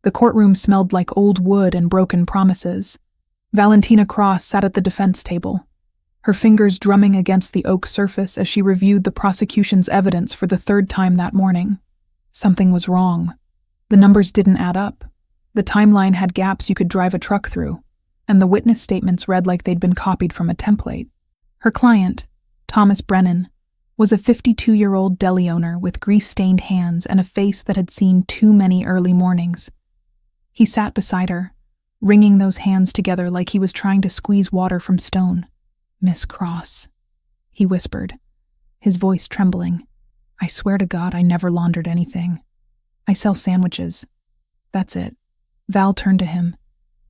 The courtroom smelled like old wood and broken promises. Valentina Cross sat at the defense table, her fingers drumming against the oak surface as she reviewed the prosecution's evidence for the third time that morning. Something was wrong. The numbers didn't add up. The timeline had gaps you could drive a truck through, and the witness statements read like they'd been copied from a template. Her client, Thomas Brennan, was a 52-year-old deli owner with grease-stained hands and a face that had seen too many early mornings. He sat beside her, wringing those hands together like he was trying to squeeze water from stone. "Miss Cross," he whispered, his voice trembling. "I swear to God I never laundered anything. I sell sandwiches. That's it." Val turned to him,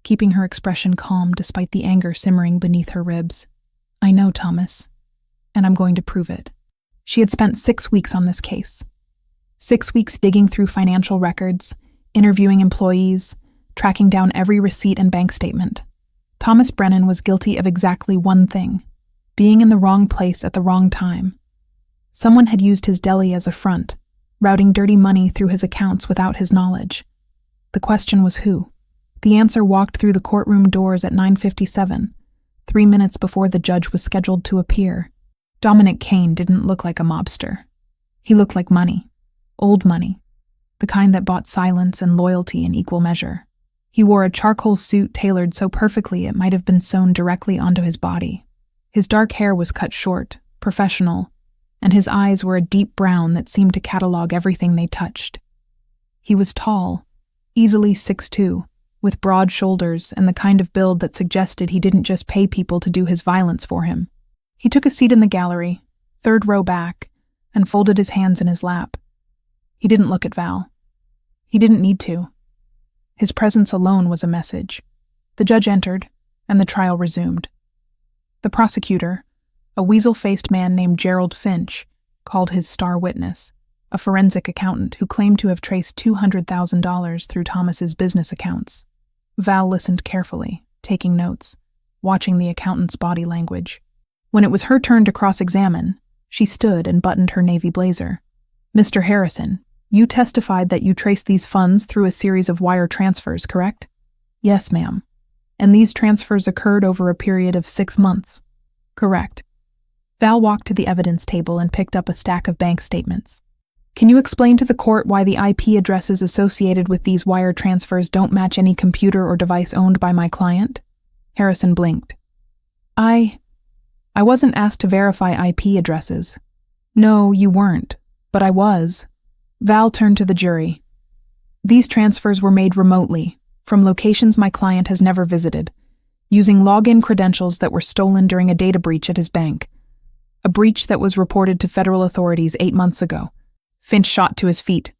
keeping her expression calm despite the anger simmering beneath her ribs. "I know, Thomas, and I'm going to prove it." She had spent 6 weeks on this case. 6 weeks digging through financial records, interviewing employees, tracking down every receipt and bank statement. Thomas Brennan was guilty of exactly one thing: being in the wrong place at the wrong time. Someone had used his deli as a front, routing dirty money through his accounts without his knowledge. The question was who? The answer walked through the courtroom doors at 9:57, 3 minutes before the judge was scheduled to appear. Dominic Kane didn't look like a mobster. He looked like money. Old money. The kind that bought silence and loyalty in equal measure. He wore a charcoal suit tailored so perfectly it might have been sewn directly onto his body. His dark hair was cut short, professional, and his eyes were a deep brown that seemed to catalog everything they touched. He was tall, easily 6'2", with broad shoulders and the kind of build that suggested he didn't just pay people to do his violence for him. He took a seat in the gallery, third row back, and folded his hands in his lap. He didn't look at Val. He didn't need to. His presence alone was a message. The judge entered, and the trial resumed. The prosecutor, a weasel-faced man named Gerald Finch, called his star witness, a forensic accountant who claimed to have traced $200,000 through Thomas's business accounts. Val listened carefully, taking notes, watching the accountant's body language. When it was her turn to cross-examine, she stood and buttoned her navy blazer. "Mr. Harrison, you testified that you traced these funds through a series of wire transfers, correct?" "Yes, ma'am." "And these transfers occurred over a period of 6 months?" "Correct." Val walked to the evidence table and picked up a stack of bank statements. "Can you explain to the court why the IP addresses associated with these wire transfers don't match any computer or device owned by my client?" Harrison blinked. I wasn't asked to verify IP addresses." "No, you weren't, but I was." Val turned to the jury. "These transfers were made remotely, from locations my client has never visited, using login credentials that were stolen during a data breach at his bank. A breach that was reported to federal authorities 8 months ago." Finch shot to his feet.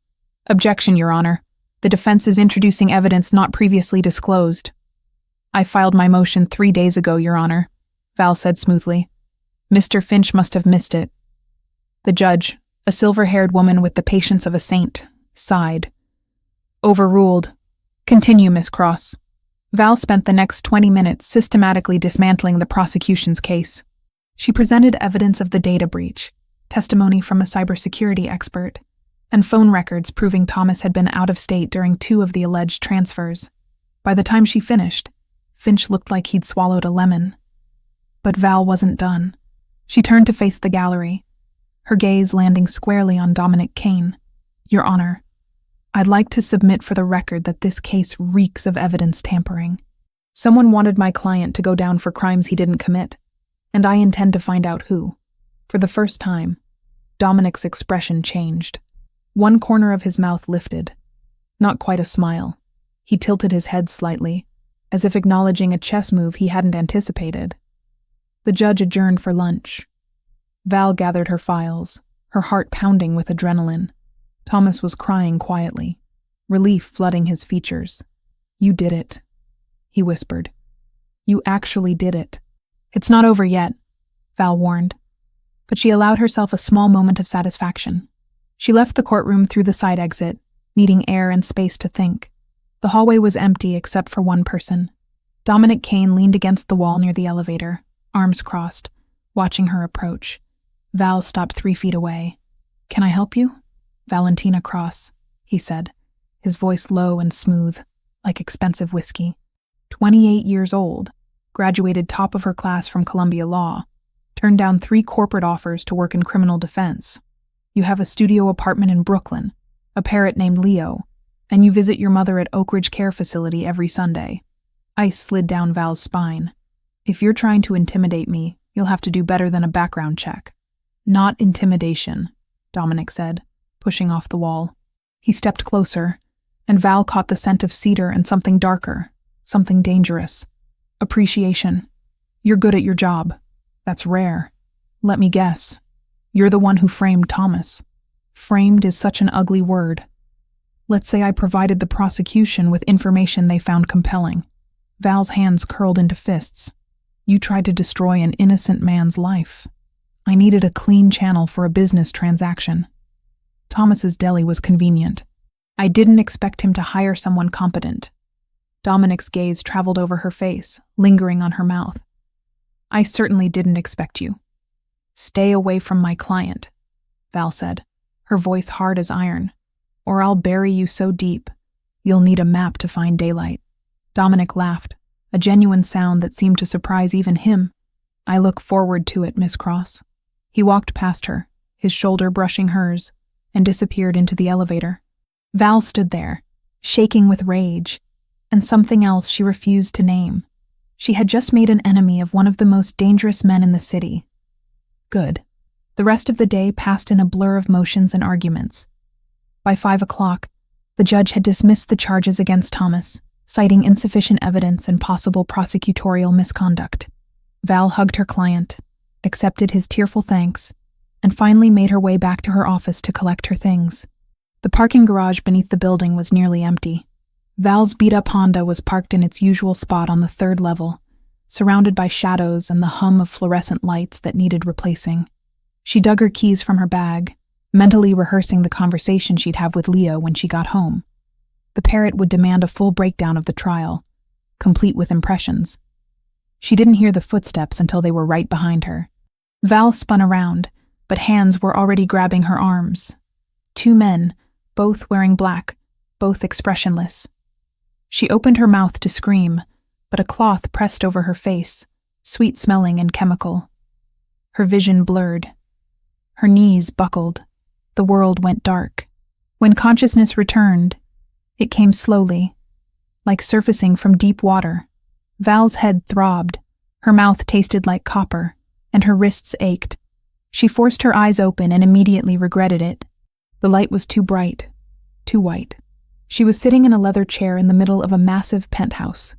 "Objection, Your Honor. The defense is introducing evidence not previously disclosed." "I filed my motion 3 days ago, Your Honor," Val said smoothly. "Mr. Finch must have missed it." The judge, a silver-haired woman with the patience of a saint, sighed. "Overruled. Continue, Miss Cross." Val spent the next 20 minutes systematically dismantling the prosecution's case. She presented evidence of the data breach, testimony from a cybersecurity expert, and phone records proving Thomas had been out of state during 2 of the alleged transfers. By the time she finished, Finch looked like he'd swallowed a lemon. But Val wasn't done. She turned to face the gallery, her gaze landing squarely on Dominic Kane. "Your Honor, I'd like to submit for the record that this case reeks of evidence tampering. Someone wanted my client to go down for crimes he didn't commit, and I intend to find out who." For the first time, Dominic's expression changed. One corner of his mouth lifted. Not quite a smile. He tilted his head slightly, as if acknowledging a chess move he hadn't anticipated. The judge adjourned for lunch. Val gathered her files, her heart pounding with adrenaline. Thomas was crying quietly, relief flooding his features. "You did it," he whispered. "You actually did it." "It's not over yet," Val warned, but she allowed herself a small moment of satisfaction. She left the courtroom through the side exit, needing air and space to think. The hallway was empty except for one person. Dominic Kane leaned against the wall near the elevator, arms crossed, watching her approach. Val stopped 3 feet away. "Can I help you?" "Valentina Cross," he said, his voice low and smooth, like expensive whiskey. 28 years old, graduated top of her class from Columbia Law, turned down 3 corporate offers to work in criminal defense. You have a studio apartment in Brooklyn, a parrot named Leo, and you visit your mother at Oak Ridge Care Facility every Sunday. Ice slid down Val's spine. If you're trying to intimidate me, you'll have to do better than a background check. Not intimidation, Dominic said, pushing off the wall. He stepped closer, and Val caught the scent of cedar and something darker, something dangerous. Appreciation. You're good at your job. That's rare. Let me guess. You're the one who framed Thomas. Framed is such an ugly word. Let's say I provided the prosecution with information they found compelling. Val's hands curled into fists. You tried to destroy an innocent man's life. I needed a clean channel for a business transaction. Thomas's deli was convenient. I didn't expect him to hire someone competent. Dominic's gaze traveled over her face, lingering on her mouth. I certainly didn't expect you. Stay away from my client, Val said, her voice hard as iron, or I'll bury you so deep, you'll need a map to find daylight. Dominic laughed, a genuine sound that seemed to surprise even him. I look forward to it, Miss Cross. He walked past her, his shoulder brushing hers, and disappeared into the elevator. Val stood there, shaking with rage, and something else she refused to name. She had just made an enemy of one of the most dangerous men in the city. Good. The rest of the day passed in a blur of motions and arguments. By 5 o'clock, the judge had dismissed the charges against Thomas, citing insufficient evidence and possible prosecutorial misconduct. Val hugged her client, accepted his tearful thanks, and finally made her way back to her office to collect her things. The parking garage beneath the building was nearly empty. Val's beat-up Honda was parked in its usual spot on the 3rd level, surrounded by shadows and the hum of fluorescent lights that needed replacing. She dug her keys from her bag, mentally rehearsing the conversation she'd have with Leo when she got home. The parrot would demand a full breakdown of the trial, complete with impressions. She didn't hear the footsteps until they were right behind her. Val spun around, but hands were already grabbing her arms. 2 men, both wearing black, both expressionless. She opened her mouth to scream, but a cloth pressed over her face, sweet-smelling and chemical. Her vision blurred. Her knees buckled. The world went dark. When consciousness returned, it came slowly, like surfacing from deep water. Val's head throbbed, her mouth tasted like copper, and her wrists ached. She forced her eyes open and immediately regretted it. The light was too bright, too white. She was sitting in a leather chair in the middle of a massive penthouse.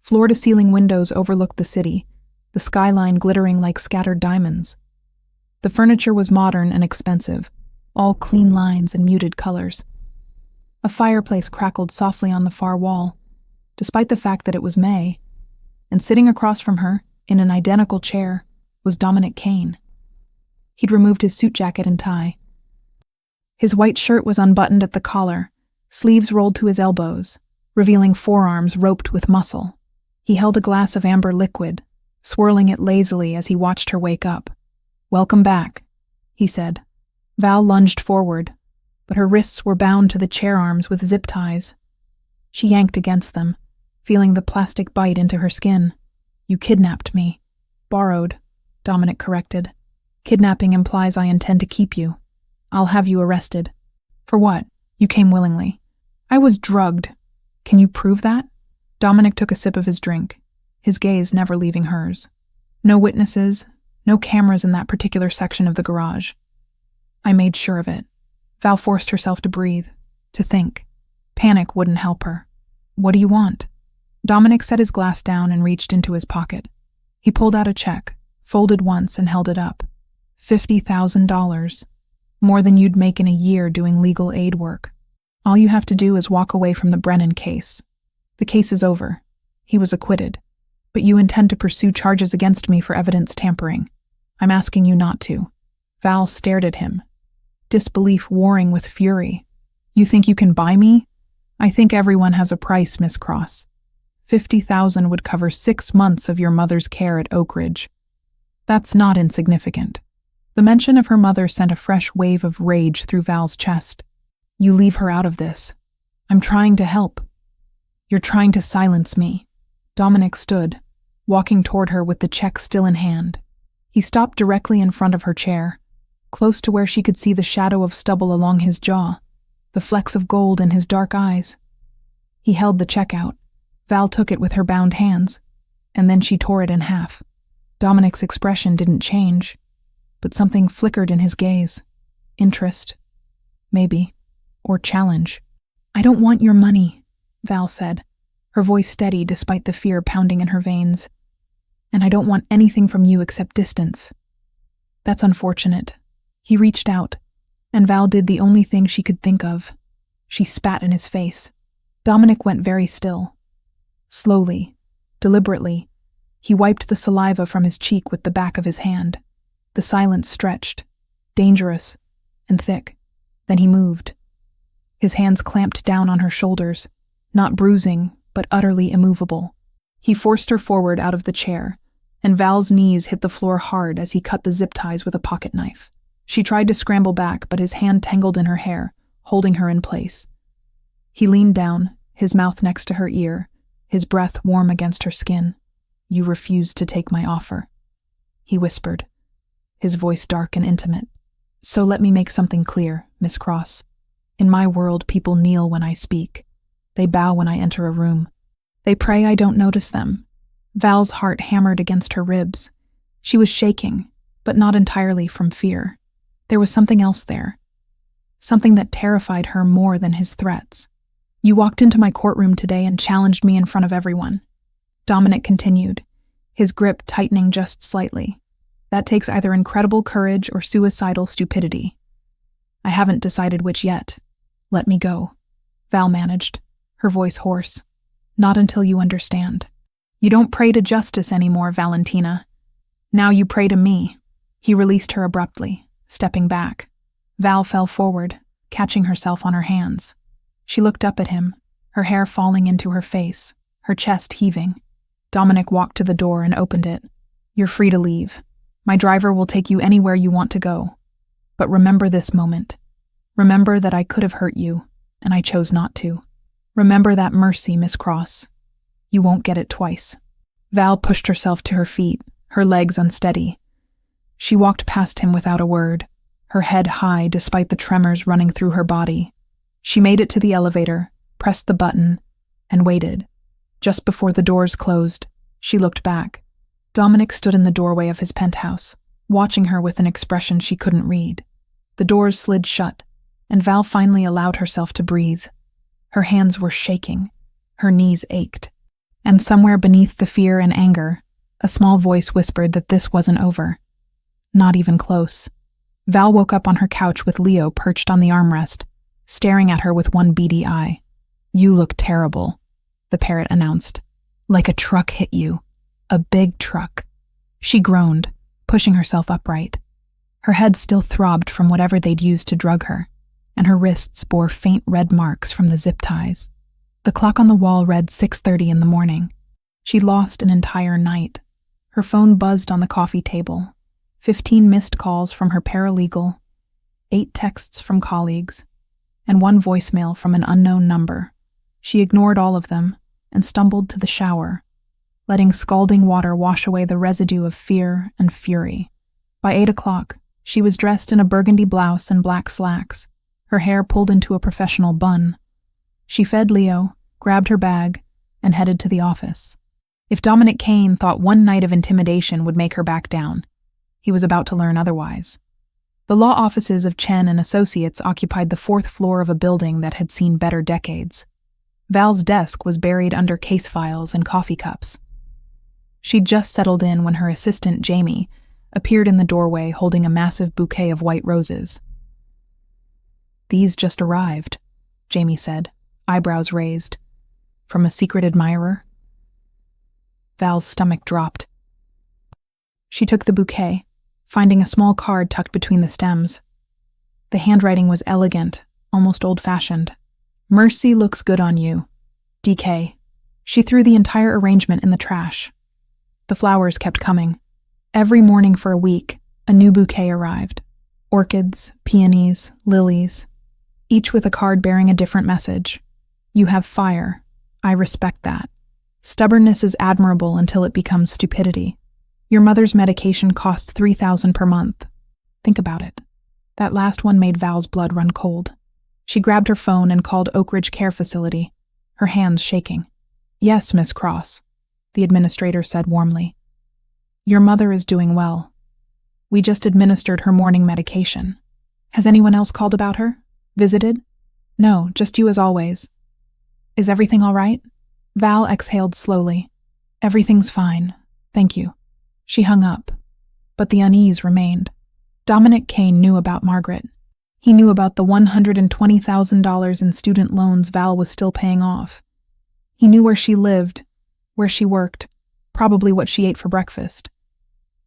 Floor-to-ceiling windows overlooked the city, the skyline glittering like scattered diamonds. The furniture was modern and expensive, all clean lines and muted colors. A fireplace crackled softly on the far wall, despite the fact that it was May, and sitting across from her, in an identical chair, was Dominic Kane. He'd removed his suit jacket and tie. His white shirt was unbuttoned at the collar, sleeves rolled to his elbows, revealing forearms roped with muscle. He held a glass of amber liquid, swirling it lazily as he watched her wake up. "Welcome back," he said. Val lunged forward, but her wrists were bound to the chair arms with zip ties. She yanked against them, feeling the plastic bite into her skin. "You kidnapped me." "Borrowed," Dominic corrected. "Kidnapping implies I intend to keep you. I'll have you arrested." "For what? You came willingly." "I was drugged. Can you prove that?" Dominic took a sip of his drink, his gaze never leaving hers. "No witnesses, no cameras in that particular section of the garage." "I made sure of it." Val forced herself to breathe, to think. Panic wouldn't help her. "What do you want?" Dominic set his glass down and reached into his pocket. He pulled out a check, folded once and held it up. $50,000. More than you'd make in a year doing legal aid work. All you have to do is walk away from the Brennan case. The case is over. He was acquitted. But you intend to pursue charges against me for evidence tampering. I'm asking you not to. Val stared at him, disbelief warring with fury. "You think you can buy me?" "I think everyone has a price, Miss Cross. $50,000 would cover 6 months of your mother's care at Oak Ridge. That's not insignificant." The mention of her mother sent a fresh wave of rage through Val's chest. "You leave her out of this. I'm trying to help. You're trying to silence me. Dominic stood, walking toward her with the check still in hand. He stopped directly in front of her chair, close to where she could see the shadow of stubble along his jaw, the flecks of gold in his dark eyes. He held the check out. Val took it with her bound hands, and then she tore it in half. Dominic's expression didn't change, but something flickered in his gaze. Interest, maybe, or challenge. I don't want your money, Val said, her voice steady despite the fear pounding in her veins. And I don't want anything from you except distance. That's unfortunate. He reached out, and Val did the only thing she could think of. She spat in his face. Dominic went very still. Slowly, deliberately, he wiped the saliva from his cheek with the back of his hand. The silence stretched, dangerous and thick. Then he moved. His hands clamped down on her shoulders, not bruising, but utterly immovable. He forced her forward out of the chair, and Val's knees hit the floor hard as he cut the zip ties with a pocket knife. She tried to scramble back, but his hand tangled in her hair, holding her in place. He leaned down, his mouth next to her ear, his breath warm against her skin. You refused to take my offer, he whispered, his voice dark and intimate. So let me make something clear, Miss Cross. In my world, people kneel when I speak. They bow when I enter a room. They pray I don't notice them. Val's heart hammered against her ribs. She was shaking, but not entirely from fear. There was something else there. Something that terrified her more than his threats. You walked into my courtroom today and challenged me in front of everyone. Dominic continued, his grip tightening just slightly. That takes either incredible courage or suicidal stupidity. I haven't decided which yet. Let me go, Val managed, her voice hoarse. Not until you understand. You don't pray to justice anymore, Valentina. Now you pray to me. He released her abruptly, stepping back. Val fell forward, catching herself on her hands. She looked up at him, her hair falling into her face, her chest heaving. Dominic walked to the door and opened it. You're free to leave. My driver will take you anywhere you want to go. But remember this moment. Remember that I could have hurt you, and I chose not to. Remember that mercy, Miss Cross. You won't get it twice. Val pushed herself to her feet, her legs unsteady. She walked past him without a word, her head high despite the tremors running through her body. She made it to the elevator, pressed the button, and waited. Just before the doors closed, she looked back. Dominic stood in the doorway of his penthouse, watching her with an expression she couldn't read. The doors slid shut, and Val finally allowed herself to breathe. Her hands were shaking, her knees ached, and somewhere beneath the fear and anger, a small voice whispered that this wasn't over. Not even close. Val woke up on her couch with Leo perched on the armrest, staring at her with one beady eye. You look terrible, the parrot announced. Like a truck hit you. A big truck. She groaned, pushing herself upright. Her head still throbbed from whatever they'd used to drug her, and her wrists bore faint red marks from the zip ties. The clock on the wall read 6:30 in the morning. She'd lost an entire night. Her phone buzzed on the coffee table. 15 missed calls from her paralegal, 8 texts from colleagues, and 1 voicemail from an unknown number. She ignored all of them and stumbled to the shower, letting scalding water wash away the residue of fear and fury. By 8 o'clock, she was dressed in a burgundy blouse and black slacks, her hair pulled into a professional bun. She fed Leo, grabbed her bag, and headed to the office. If Dominic Kane thought one night of intimidation would make her back down, he was about to learn otherwise. The law offices of Chen and Associates occupied the 4th floor of a building that had seen better decades. Val's desk was buried under case files and coffee cups. She'd just settled in when her assistant, Jamie, appeared in the doorway holding a massive bouquet of white roses. These just arrived, Jamie said, eyebrows raised. From a secret admirer? Val's stomach dropped. She took the bouquet, finding a small card tucked between the stems. The handwriting was elegant, almost old-fashioned. Mercy looks good on you. DK. She threw the entire arrangement in the trash. The flowers kept coming. Every morning for a week, a new bouquet arrived. Orchids, peonies, lilies, each with a card bearing a different message. You have fire. I respect that. Stubbornness is admirable until it becomes stupidity. Your mother's medication costs $3,000 per month. Think about it. That last one made Val's blood run cold. She grabbed her phone and called Oak Ridge Care Facility, her hands shaking. Yes, Miss Cross, the administrator said warmly. Your mother is doing well. We just administered her morning medication. Has anyone else called about her? Visited? No, just you as always. Is everything all right? Val exhaled slowly. Everything's fine, thank you. She hung up, but the unease remained. Dominic Kane knew about Margaret. He knew about the $120,000 in student loans Val was still paying off. He knew where she lived, where she worked, probably what she ate for breakfast.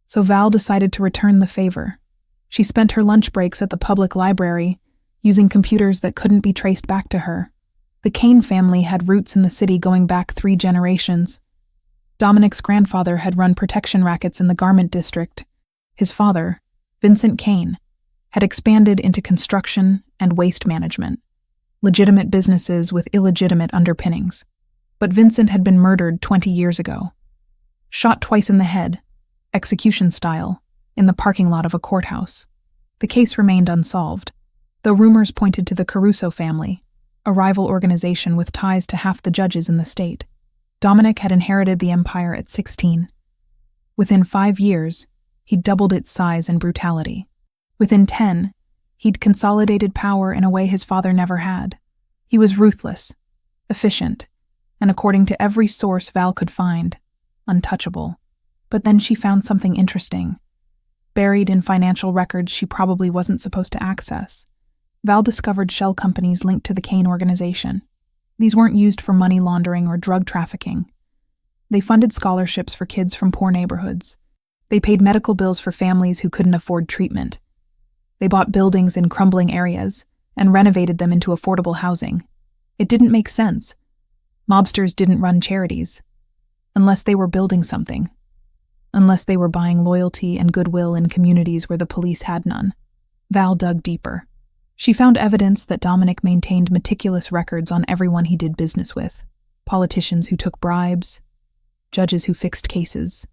So Val decided to return the favor. She spent her lunch breaks at the public library, using computers that couldn't be traced back to her. The Kane family had roots in the city going back 3 generations. Dominic's grandfather had run protection rackets in the garment district. His father, Vincent Kane, had expanded into construction and waste management, legitimate businesses with illegitimate underpinnings. But Vincent had been murdered 20 years ago. Shot twice in the head, execution style, in the parking lot of a courthouse. The case remained unsolved, though rumors pointed to the Caruso family, a rival organization with ties to half the judges in the state. Dominic had inherited the empire at 16. Within 5 years, he'd doubled its size and brutality. Within 10, he'd consolidated power in a way his father never had. He was ruthless, efficient, and according to every source Val could find, untouchable. But then she found something interesting. Buried in financial records she probably wasn't supposed to access, Val discovered shell companies linked to the Kane organization. These weren't used for money laundering or drug trafficking. They funded scholarships for kids from poor neighborhoods. They paid medical bills for families who couldn't afford treatment. They bought buildings in crumbling areas and renovated them into affordable housing. It didn't make sense. Mobsters didn't run charities. Unless they were building something. Unless they were buying loyalty and goodwill in communities where the police had none. Val dug deeper. She found evidence that Dominic maintained meticulous records on everyone he did business with. Politicians who took bribes, judges who fixed cases,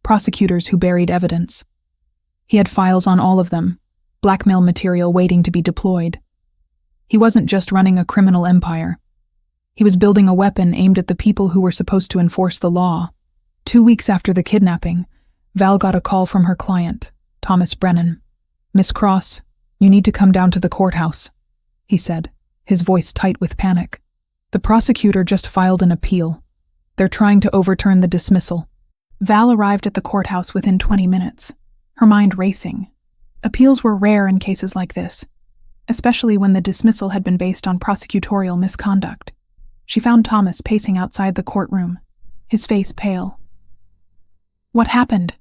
prosecutors who buried evidence. He had files on all of them, blackmail material waiting to be deployed. He wasn't just running a criminal empire. He was building a weapon aimed at the people who were supposed to enforce the law. 2 weeks after the kidnapping, Val got a call from her client, Thomas Brennan. Miss Cross, you need to come down to the courthouse, he said, his voice tight with panic. The prosecutor just filed an appeal. They're trying to overturn the dismissal. Val arrived at the courthouse within 20 minutes, her mind racing. Appeals were rare in cases like this, especially when the dismissal had been based on prosecutorial misconduct. She found Thomas pacing outside the courtroom, his face pale. What happened?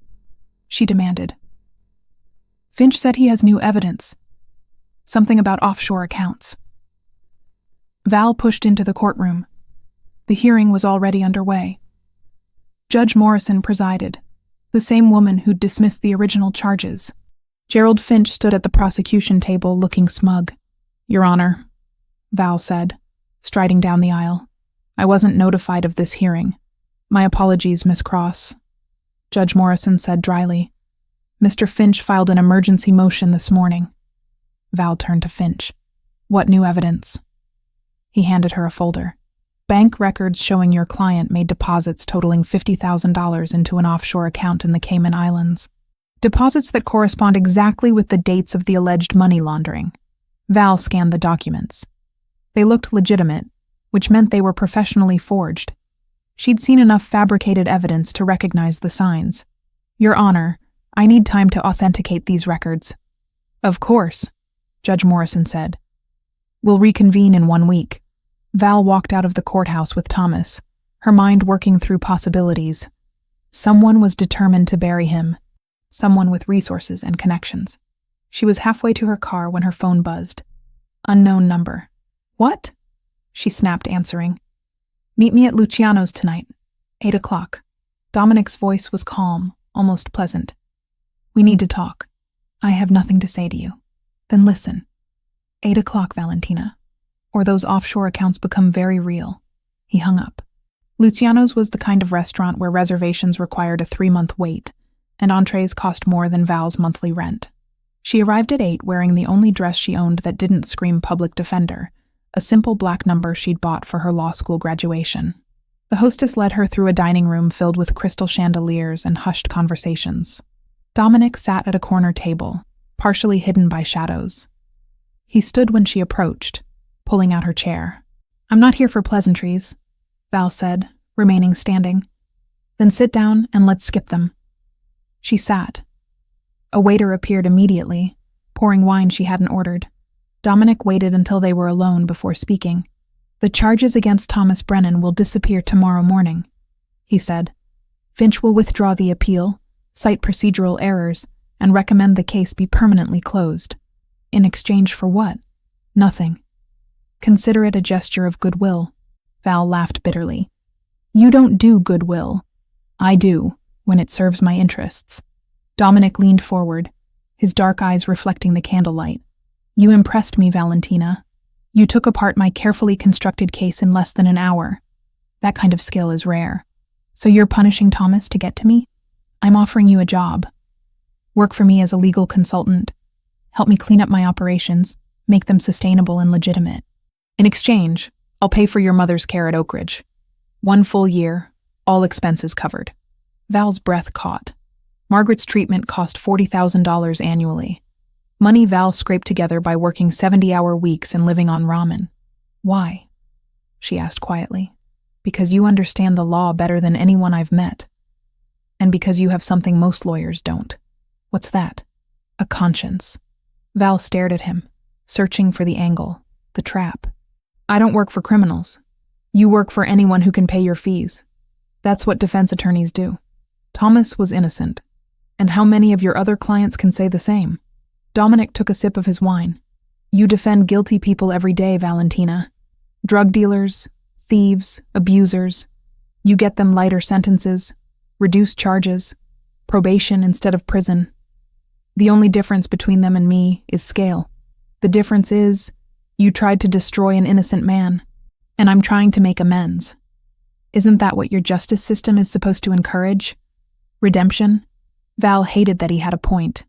She demanded. Finch said he has new evidence. Something about offshore accounts. Val pushed into the courtroom. The hearing was already underway. Judge Morrison presided, the same woman who'd dismissed the original charges. Gerald Finch stood at the prosecution table looking smug. Your Honor, Val said, striding down the aisle. I wasn't notified of this hearing. My apologies, Miss Cross. Judge Morrison said dryly. Mr. Finch filed an emergency motion this morning. Val turned to Finch. What new evidence? He handed her a folder. Bank records showing your client made deposits totaling $50,000 into an offshore account in the Cayman Islands. Deposits that correspond exactly with the dates of the alleged money laundering. Val scanned the documents. They looked legitimate, which meant they were professionally forged. She'd seen enough fabricated evidence to recognize the signs. Your Honor, I need time to authenticate these records. Of course, Judge Morrison said. We'll reconvene in 1 week. Val walked out of the courthouse with Thomas, her mind working through possibilities. Someone was determined to bury him. Someone with resources and connections. She was halfway to her car when her phone buzzed. Unknown number. What? She snapped, answering. Meet me at Luciano's tonight, 8 o'clock. Dominic's voice was calm, almost pleasant. We need to talk. I have nothing to say to you. Then listen. 8 o'clock, Valentina. or those offshore accounts become very real. He hung up. Luciano's was the kind of restaurant where reservations required a 3-month wait, and entrees cost more than Val's monthly rent. She arrived at 8 wearing the only dress she owned that didn't scream public defender, a simple black number she'd bought for her law school graduation. The hostess led her through a dining room filled with crystal chandeliers and hushed conversations. Dominic sat at a corner table, partially hidden by shadows. He stood when she approached, pulling out her chair. "I'm not here for pleasantries," Val said, remaining standing. "Then sit down and let's skip them." She sat. A waiter appeared immediately, pouring wine she hadn't ordered. Dominic waited until they were alone before speaking. "The charges against Thomas Brennan will disappear tomorrow morning," he said. "Finch will withdraw the appeal, cite procedural errors, and recommend the case be permanently closed. In exchange for what? Nothing. Consider it a gesture of goodwill." Val laughed bitterly. "You don't do goodwill. I do, when it serves my interests." Dominic leaned forward, his dark eyes reflecting the candlelight. "You impressed me, Valentina. You took apart my carefully constructed case in less than an hour. That kind of skill is rare. So you're punishing Thomas to get to me? I'm offering you a job. Work for me as a legal consultant. Help me clean up my operations, make them sustainable and legitimate. In exchange, I'll pay for your mother's care at Oak Ridge. 1 full year, all expenses covered." Val's breath caught. Margaret's treatment cost $40,000 annually. Money Val scraped together by working 70-hour weeks and living on ramen. "Why?" she asked quietly. "Because you understand the law better than anyone I've met. And because you have something most lawyers don't." "What's that?" "A conscience." Val stared at him, searching for the angle, the trap. "I don't work for criminals. You work for anyone who can pay your fees. That's what defense attorneys do. Thomas was innocent. And how many of your other clients can say the same?" Dominic took a sip of his wine. "You defend guilty people every day, Valentina. Drug dealers, thieves, abusers. You get them lighter sentences, reduced charges, probation instead of prison. The only difference between them and me is scale. The difference is, you tried to destroy an innocent man, and I'm trying to make amends. Isn't that what your justice system is supposed to encourage? Redemption?" Val hated that he had a point.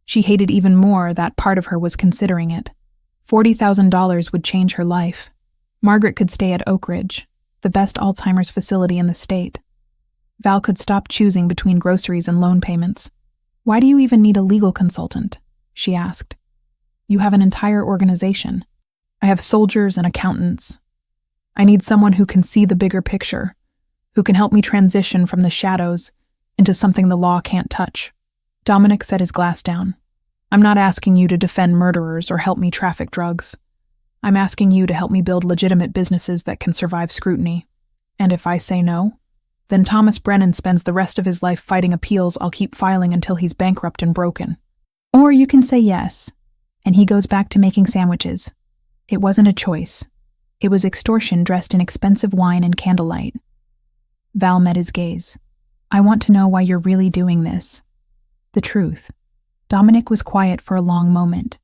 She hated even more that part of her was considering it. $40,000 would change her life. Margaret could stay at Oak Ridge, the best Alzheimer's facility in the state. Val could stop choosing between groceries and loan payments. "Why do you even need a legal consultant?" she asked. "You have an entire organization. I have soldiers and accountants. I need someone who can see the bigger picture, who can help me transition from the shadows into something the law can't touch." Dominic set his glass down. "I'm not asking you to defend murderers or help me traffic drugs. I'm asking you to help me build legitimate businesses that can survive scrutiny. And if I say no, then Thomas Brennan spends the rest of his life fighting appeals I'll keep filing until he's bankrupt and broken. Or you can say yes, and he goes back to making sandwiches. It wasn't a choice. It was extortion dressed in expensive wine and candlelight." Val met his gaze. "I want to know why you're really doing this." "The truth." Dominic was quiet for a long moment.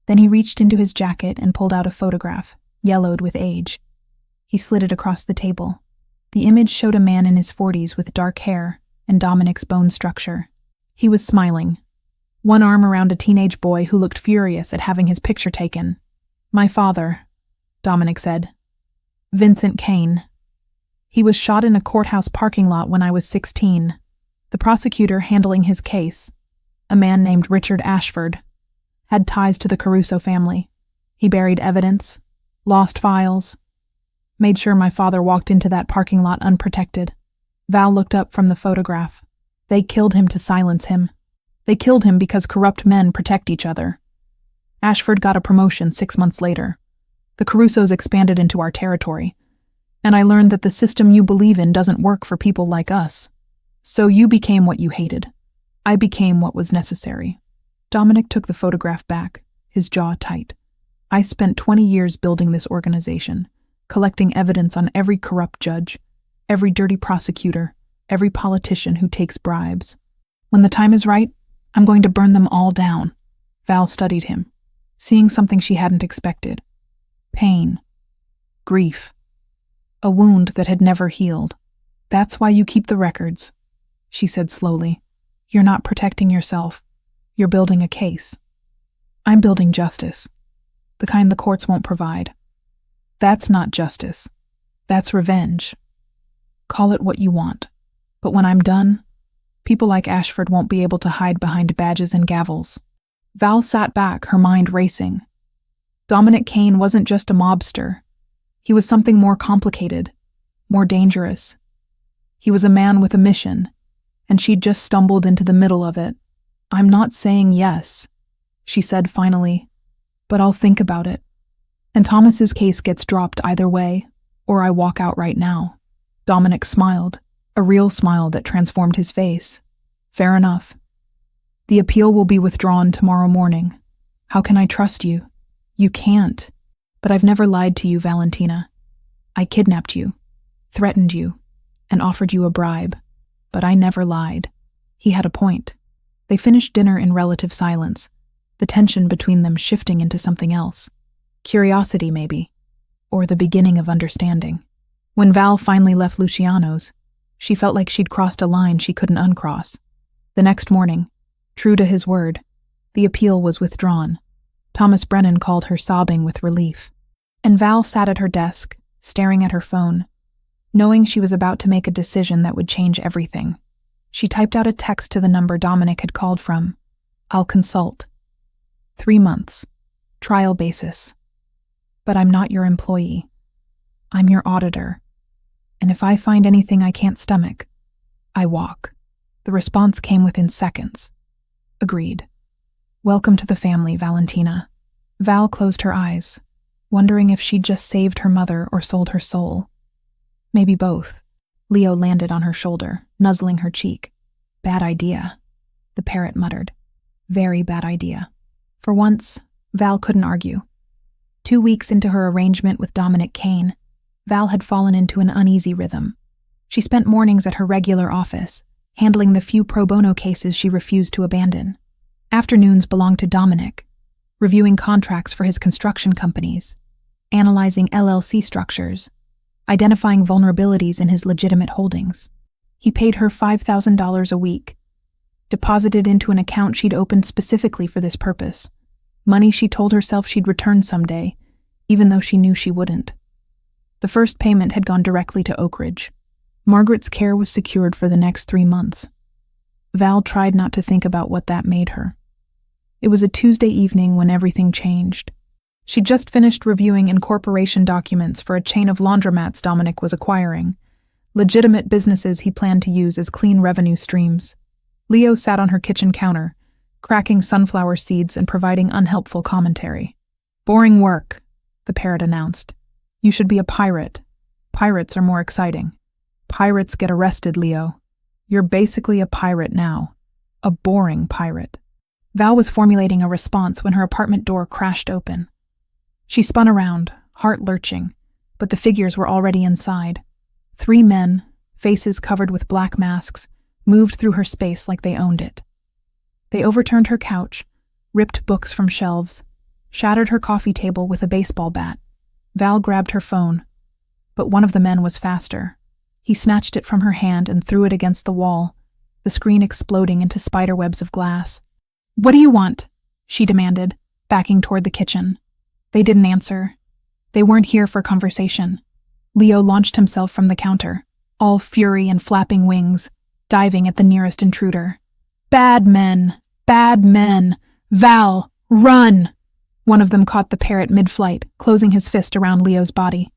Then he reached into his jacket and pulled out a photograph, yellowed with age. He slid it across the table. The image showed a man in his 40s with dark hair and Dominic's bone structure. He was smiling, one arm around a teenage boy who looked furious at having his picture taken. "My father," Dominic said. "Vincent Kane. He was shot in a courthouse parking lot when I was 16. The prosecutor handling his case, a man named Richard Ashford, had ties to the Caruso family. He buried evidence, lost files, made sure my father walked into that parking lot unprotected." Val looked up from the photograph. "They killed him to silence him. They killed him because corrupt men protect each other. Ashford got a promotion 6 months later. The Carusos expanded into our territory. And I learned that the system you believe in doesn't work for people like us. So you became what you hated. I became what was necessary." Dominic took the photograph back, his jaw tight. "I spent 20 years building this organization, collecting evidence on every corrupt judge, every dirty prosecutor, every politician who takes bribes. When the time is right, I'm going to burn them all down." Val studied him, seeing something she hadn't expected. Pain. Grief. A wound that had never healed. That's why you keep the records, she said slowly. You're not protecting yourself. You're building a case. I'm building justice. The kind the courts won't provide. That's not justice. That's revenge. Call it what you want. But when I'm done, people like Ashford won't be able to hide behind badges and gavels. Val sat back, her mind racing. Dominic Kane wasn't just a mobster. He was something more complicated, more dangerous. He was a man with a mission, and she'd just stumbled into the middle of it. I'm not saying yes, she said finally, but I'll think about it. And Thomas's case gets dropped either way, or I walk out right now. Dominic smiled, a real smile that transformed his face. Fair enough. The appeal will be withdrawn tomorrow morning. How can I trust you? You can't. But I've never lied to you, Valentina. I kidnapped you, threatened you, and offered you a bribe. But I never lied. He had a point. They finished dinner in relative silence, the tension between them shifting into something else. Curiosity, maybe, or the beginning of understanding. When Val finally left Luciano's, she felt like she'd crossed a line she couldn't uncross. The next morning, true to his word, the appeal was withdrawn. Thomas Brennan called her sobbing with relief. And Val sat at her desk, staring at her phone, knowing she was about to make a decision that would change everything. She typed out a text to the number Dominic had called from. I'll consult. 3 months. Trial basis. But I'm not your employee. I'm your auditor. And if I find anything I can't stomach, I walk. The response came within seconds. Agreed. Welcome to the family, Valentina. Val closed her eyes, wondering if she'd just saved her mother or sold her soul. Maybe both. Leo landed on her shoulder, nuzzling her cheek. Bad idea, the parrot muttered. Very bad idea. For once, Val couldn't argue. 2 weeks into her arrangement with Dominic Kane, Val had fallen into an uneasy rhythm. She spent mornings at her regular office, handling the few pro bono cases she refused to abandon. Afternoons belonged to Dominic, reviewing contracts for his construction companies, analyzing LLC structures, identifying vulnerabilities in his legitimate holdings. He paid her $5,000 a week, deposited into an account she'd opened specifically for this purpose, money she told herself she'd return someday, even though she knew she wouldn't. The first payment had gone directly to Oak Ridge. Margaret's care was secured for the next 3 months. Val tried not to think about what that made her. It was a Tuesday evening when everything changed. She'd just finished reviewing incorporation documents for a chain of laundromats Dominic was acquiring, legitimate businesses he planned to use as clean revenue streams. Leo sat on her kitchen counter, cracking sunflower seeds and providing unhelpful commentary. Boring work, the parrot announced. You should be a pirate. Pirates are more exciting. Pirates get arrested, Leo. You're basically a pirate now. A boring pirate. Val was formulating a response when her apartment door crashed open. She spun around, heart lurching, but the figures were already inside. 3 men, faces covered with black masks, moved through her space like they owned it. They overturned her couch, ripped books from shelves, shattered her coffee table with a baseball bat. Val grabbed her phone, but one of the men was faster. He snatched it from her hand and threw it against the wall, the screen exploding into spiderwebs of glass. What do you want? She demanded, backing toward the kitchen. They didn't answer. They weren't here for conversation. Leo launched himself from the counter, all fury and flapping wings, diving at the nearest intruder. Bad men! Bad men! Val, run! One of them caught the parrot mid-flight, closing his fist around Leo's body.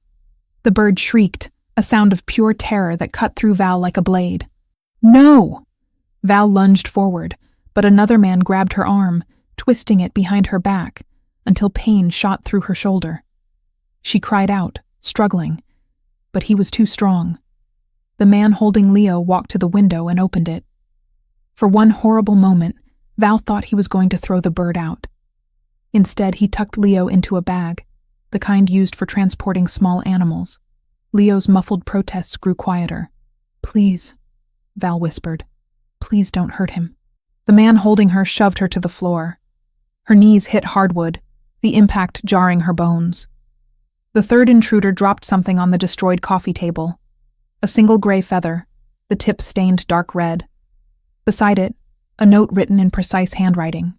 The bird shrieked, a sound of pure terror that cut through Val like a blade. No! Val lunged forward, but another man grabbed her arm, twisting it behind her back, until pain shot through her shoulder. She cried out, struggling, but he was too strong. The man holding Leo walked to the window and opened it. For one horrible moment, Val thought he was going to throw the bird out. Instead, he tucked Leo into a bag, the kind used for transporting small animals. Leo's muffled protests grew quieter. Please, Val whispered. Please don't hurt him. The man holding her shoved her to the floor. Her knees hit hardwood, the impact jarring her bones. The third intruder dropped something on the destroyed coffee table. A single gray feather, the tip stained dark red. Beside it, a note written in precise handwriting.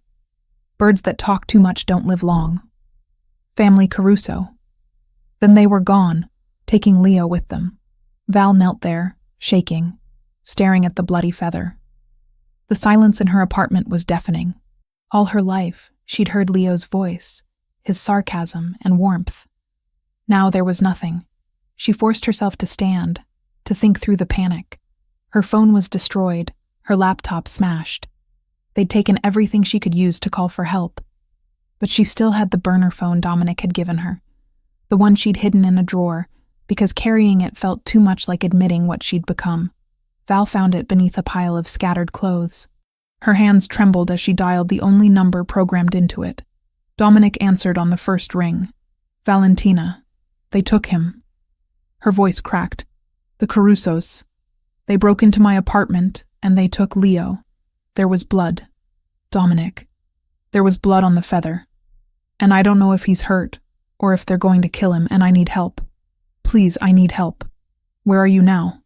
Birds that talk too much don't live long. Family Caruso. Then they were gone, taking Leo with them. Val knelt there, shaking, staring at the bloody feather. The silence in her apartment was deafening. All her life, she'd heard Leo's voice, his sarcasm and warmth. Now there was nothing. She forced herself to stand, to think through the panic. Her phone was destroyed, her laptop smashed. They'd taken everything she could use to call for help. But she still had the burner phone Dominic had given her, the one she'd hidden in a drawer, because carrying it felt too much like admitting what she'd become. Val found it beneath a pile of scattered clothes. Her hands trembled as she dialed the only number programmed into it. Dominic answered on the first ring. Valentina. They took him. Her voice cracked. The Carusos. They broke into my apartment, and they took Leo. There was blood. Dominic. There was blood on the feather. And I don't know if he's hurt, or if they're going to kill him, and I need help. Please, I need help. Where are you now?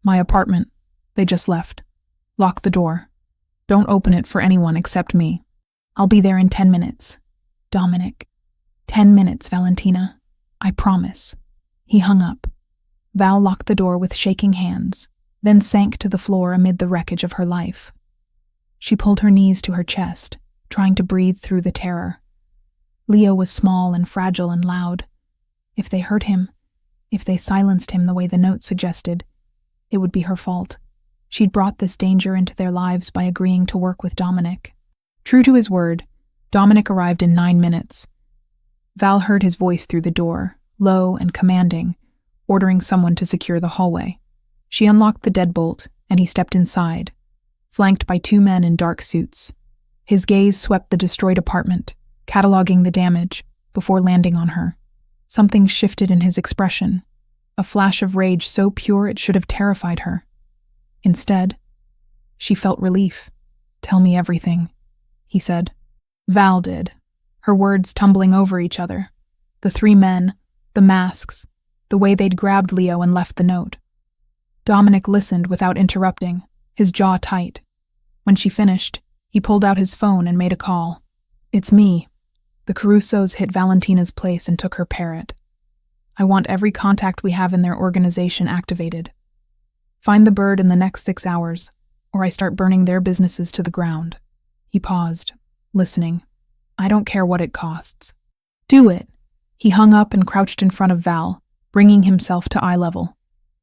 My apartment. They just left. Lock the door. Don't open it for anyone except me. I'll be there in 10 minutes. Dominic. 10 minutes, Valentina. I promise. He hung up. Val locked the door with shaking hands, then sank to the floor amid the wreckage of her life. She pulled her knees to her chest, trying to breathe through the terror. Leo was small and fragile and loud. If they hurt him, if they silenced him the way the note suggested, it would be her fault. She'd brought this danger into their lives by agreeing to work with Dominic. True to his word, Dominic arrived in 9 minutes. Val heard his voice through the door, low and commanding, ordering someone to secure the hallway. She unlocked the deadbolt, and he stepped inside, flanked by 2 men in dark suits. His gaze swept the destroyed apartment, cataloging the damage, before landing on her. Something shifted in his expression, a flash of rage so pure it should have terrified her. Instead, she felt relief. Tell me everything, he said. Val did, her words tumbling over each other. The 3 men, the masks, the way they'd grabbed Leo and left the note. Dominic listened without interrupting, his jaw tight. When she finished, he pulled out his phone and made a call. It's me. The Carusos hit Valentina's place and took her parrot. I want every contact we have in their organization activated. Find the bird in the next 6 hours, or I start burning their businesses to the ground. He paused, listening. I don't care what it costs. Do it. He hung up and crouched in front of Val, bringing himself to eye level.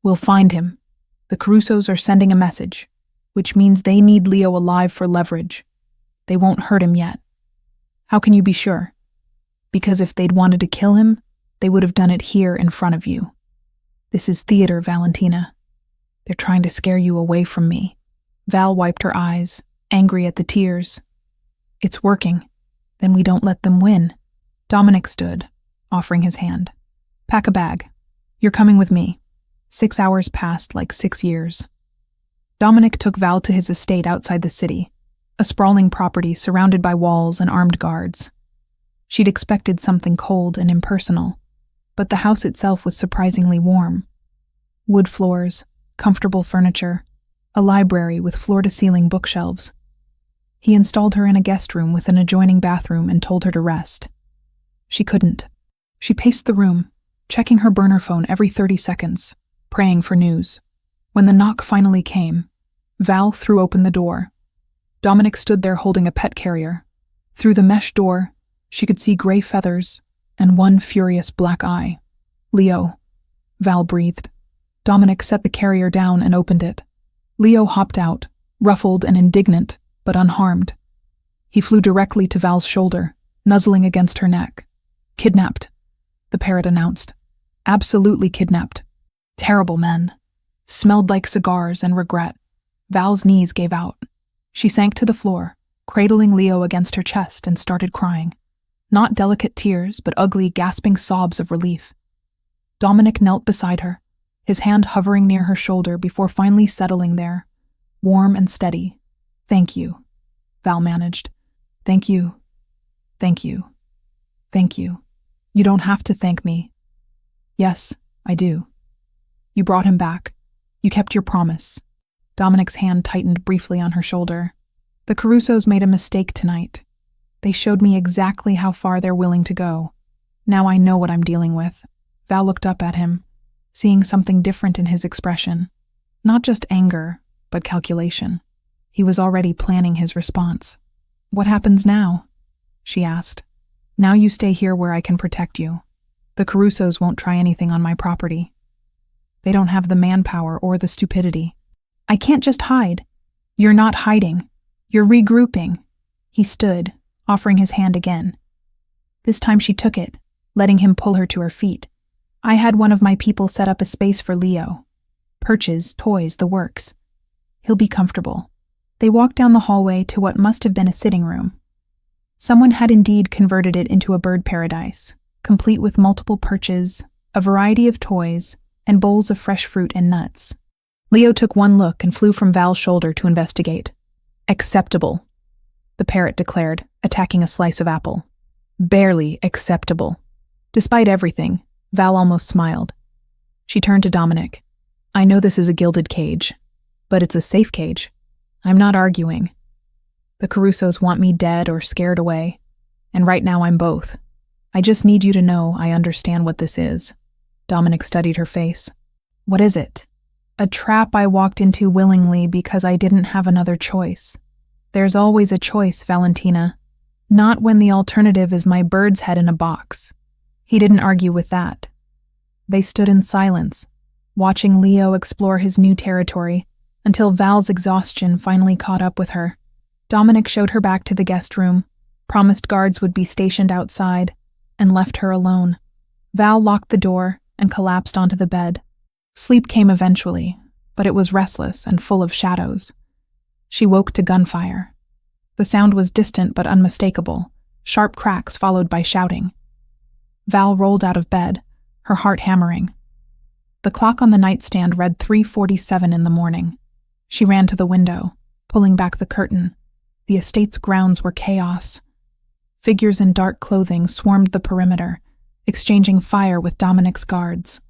We'll find him. The Carusos are sending a message, which means they need Leo alive for leverage. They won't hurt him yet. How can you be sure? Because if they'd wanted to kill him, they would have done it here in front of you. This is theater, Valentina. They're trying to scare you away from me. Val wiped her eyes, angry at the tears. It's working. Then we don't let them win. Dominic stood, offering his hand. Pack a bag. You're coming with me. 6 hours passed like 6 years. Dominic took Val to his estate outside the city, a sprawling property surrounded by walls and armed guards. She'd expected something cold and impersonal, but the house itself was surprisingly warm. Wood floors, comfortable furniture, a library with floor-to-ceiling bookshelves. He installed her in a guest room with an adjoining bathroom and told her to rest. She couldn't. She paced the room, checking her burner phone every 30 seconds, praying for news. When the knock finally came, Val threw open the door. Dominic stood there holding a pet carrier. Through the mesh door, she could see gray feathers and one furious black eye. Leo, Val breathed. Dominic set the carrier down and opened it. Leo hopped out, ruffled and indignant, but unharmed. He flew directly to Val's shoulder, nuzzling against her neck. Kidnapped, the parrot announced. Absolutely kidnapped. Terrible men. Smelled like cigars and regret. Val's knees gave out. She sank to the floor, cradling Leo against her chest, and started crying. Not delicate tears, but ugly, gasping sobs of relief. Dominic knelt beside her, his hand hovering near her shoulder before finally settling there, warm and steady. Thank you, Val managed. Thank you. Thank you. Thank you. You don't have to thank me, Yes, I do. You brought him back. You kept your promise. Dominic's hand tightened briefly on her shoulder. The Carusos made a mistake tonight. They showed me exactly how far they're willing to go. Now I know what I'm dealing with. Val looked up at him, seeing something different in his expression. Not just anger, but calculation. He was already planning his response. What happens now? She asked. Now you stay here where I can protect you. The Carusos won't try anything on my property. They don't have the manpower or the stupidity. I can't just hide. You're not hiding. You're regrouping. He stood, offering his hand again. This time she took it, letting him pull her to her feet. I had one of my people set up a space for Leo. Perches, toys, the works. He'll be comfortable. They walked down the hallway to what must have been a sitting room. Someone had indeed converted it into a bird paradise, complete with multiple perches, a variety of toys, and bowls of fresh fruit and nuts. Leo took one look and flew from Val's shoulder to investigate. Acceptable, the parrot declared, attacking a slice of apple. Barely acceptable. Despite everything, Val almost smiled. She turned to Dominic. I know this is a gilded cage, but it's a safe cage. I'm not arguing. The Carusos want me dead or scared away, and right now I'm both. I just need you to know I understand what this is. Dominic studied her face. What is it? A trap I walked into willingly because I didn't have another choice. There's always a choice, Valentina. Not when the alternative is my bird's head in a box. He didn't argue with that. They stood in silence, watching Leo explore his new territory until Val's exhaustion finally caught up with her. Dominic showed her back to the guest room, promised guards would be stationed outside, and left her alone. Val locked the door and collapsed onto the bed. Sleep came eventually, but it was restless and full of shadows. She woke to gunfire. The sound was distant but unmistakable, sharp cracks followed by shouting. Val rolled out of bed, her heart hammering. The clock on the nightstand read 3:47 in the morning. She ran to the window, pulling back the curtain. The estate's grounds were chaos. Figures in dark clothing swarmed the perimeter, exchanging fire with Dominic's guards.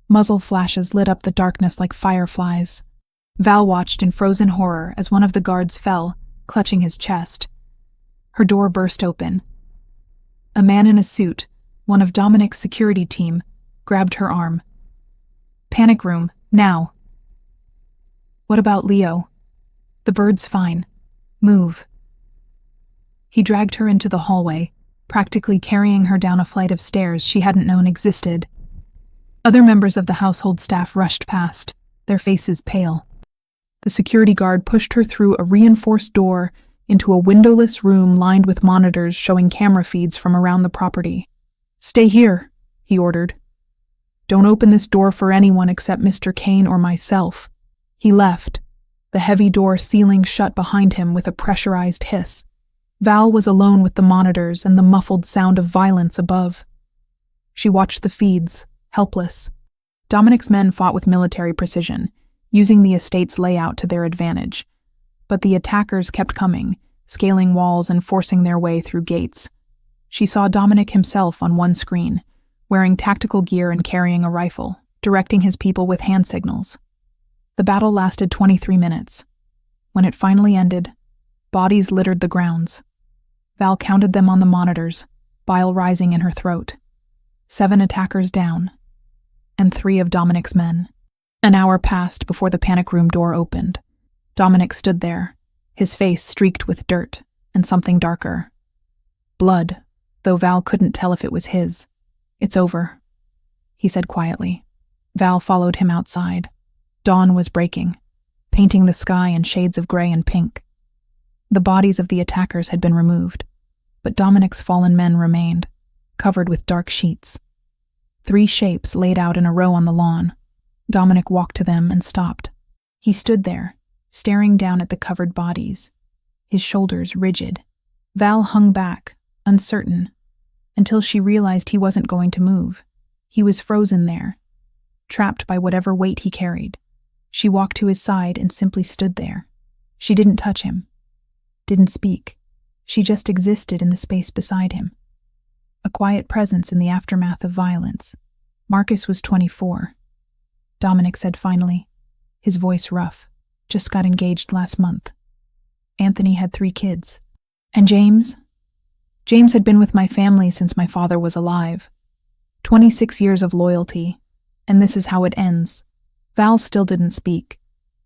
Muzzle flashes lit up the darkness like fireflies. Val watched in frozen horror as one of the guards fell, clutching his chest. Her door burst open. A man in a suit, one of Dominic's security team, grabbed her arm. Panic room, now. What about Leo? The bird's fine. Move. He dragged her into the hallway, practically carrying her down a flight of stairs she hadn't known existed. Other members of the household staff rushed past, their faces pale. The security guard pushed her through a reinforced door into a windowless room lined with monitors showing camera feeds from around the property. Stay here, he ordered. Don't open this door for anyone except Mr. Kane or myself. He left, the heavy door sealing shut behind him with a pressurized hiss. Val was alone with the monitors and the muffled sound of violence above. She watched the feeds, helpless. Dominic's men fought with military precision, using the estate's layout to their advantage. But the attackers kept coming, scaling walls and forcing their way through gates. She saw Dominic himself on one screen, wearing tactical gear and carrying a rifle, directing his people with hand signals. The battle lasted 23 minutes. When it finally ended, bodies littered the grounds. Val counted them on the monitors, bile rising in her throat. 7 attackers down, and 3 of Dominic's men. An hour passed before the panic room door opened. Dominic stood there, his face streaked with dirt and something darker. Blood, though Val couldn't tell if it was his. It's over, he said quietly. Val followed him outside. Dawn was breaking, painting the sky in shades of gray and pink. The bodies of the attackers had been removed, but Dominic's fallen men remained, covered with dark sheets. 3 shapes laid out in a row on the lawn. Dominic walked to them and stopped. He stood there, staring down at the covered bodies, his shoulders rigid. Val hung back, uncertain, until she realized he wasn't going to move. He was frozen there, trapped by whatever weight he carried. She walked to his side and simply stood there. She didn't touch him, didn't speak. She just existed in the space beside him. A quiet presence in the aftermath of violence. Marcus was 24. Dominic said finally, his voice rough. Just got engaged last month. Anthony had 3 kids. And James? James had been with my family since my father was alive. 26 years of loyalty, and this is how it ends. Val still didn't speak.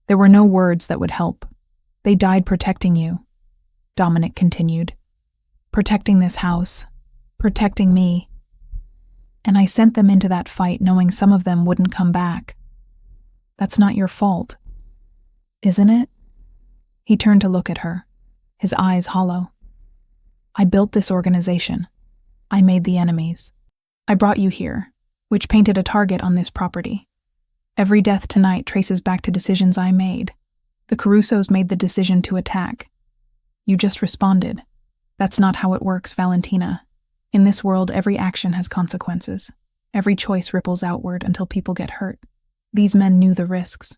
There were no words that would help. They died protecting you, Dominic continued. Protecting this house. Protecting me. And I sent them into that fight knowing some of them wouldn't come back. That's not your fault. Isn't it? He turned to look at her, his eyes hollow. I built this organization. I made the enemies. I brought you here, which painted a target on this property. Every death tonight traces back to decisions I made. The Carusos made the decision to attack. You just responded. That's not how it works, Valentina. In this world, every action has consequences. Every choice ripples outward until people get hurt. These men knew the risks,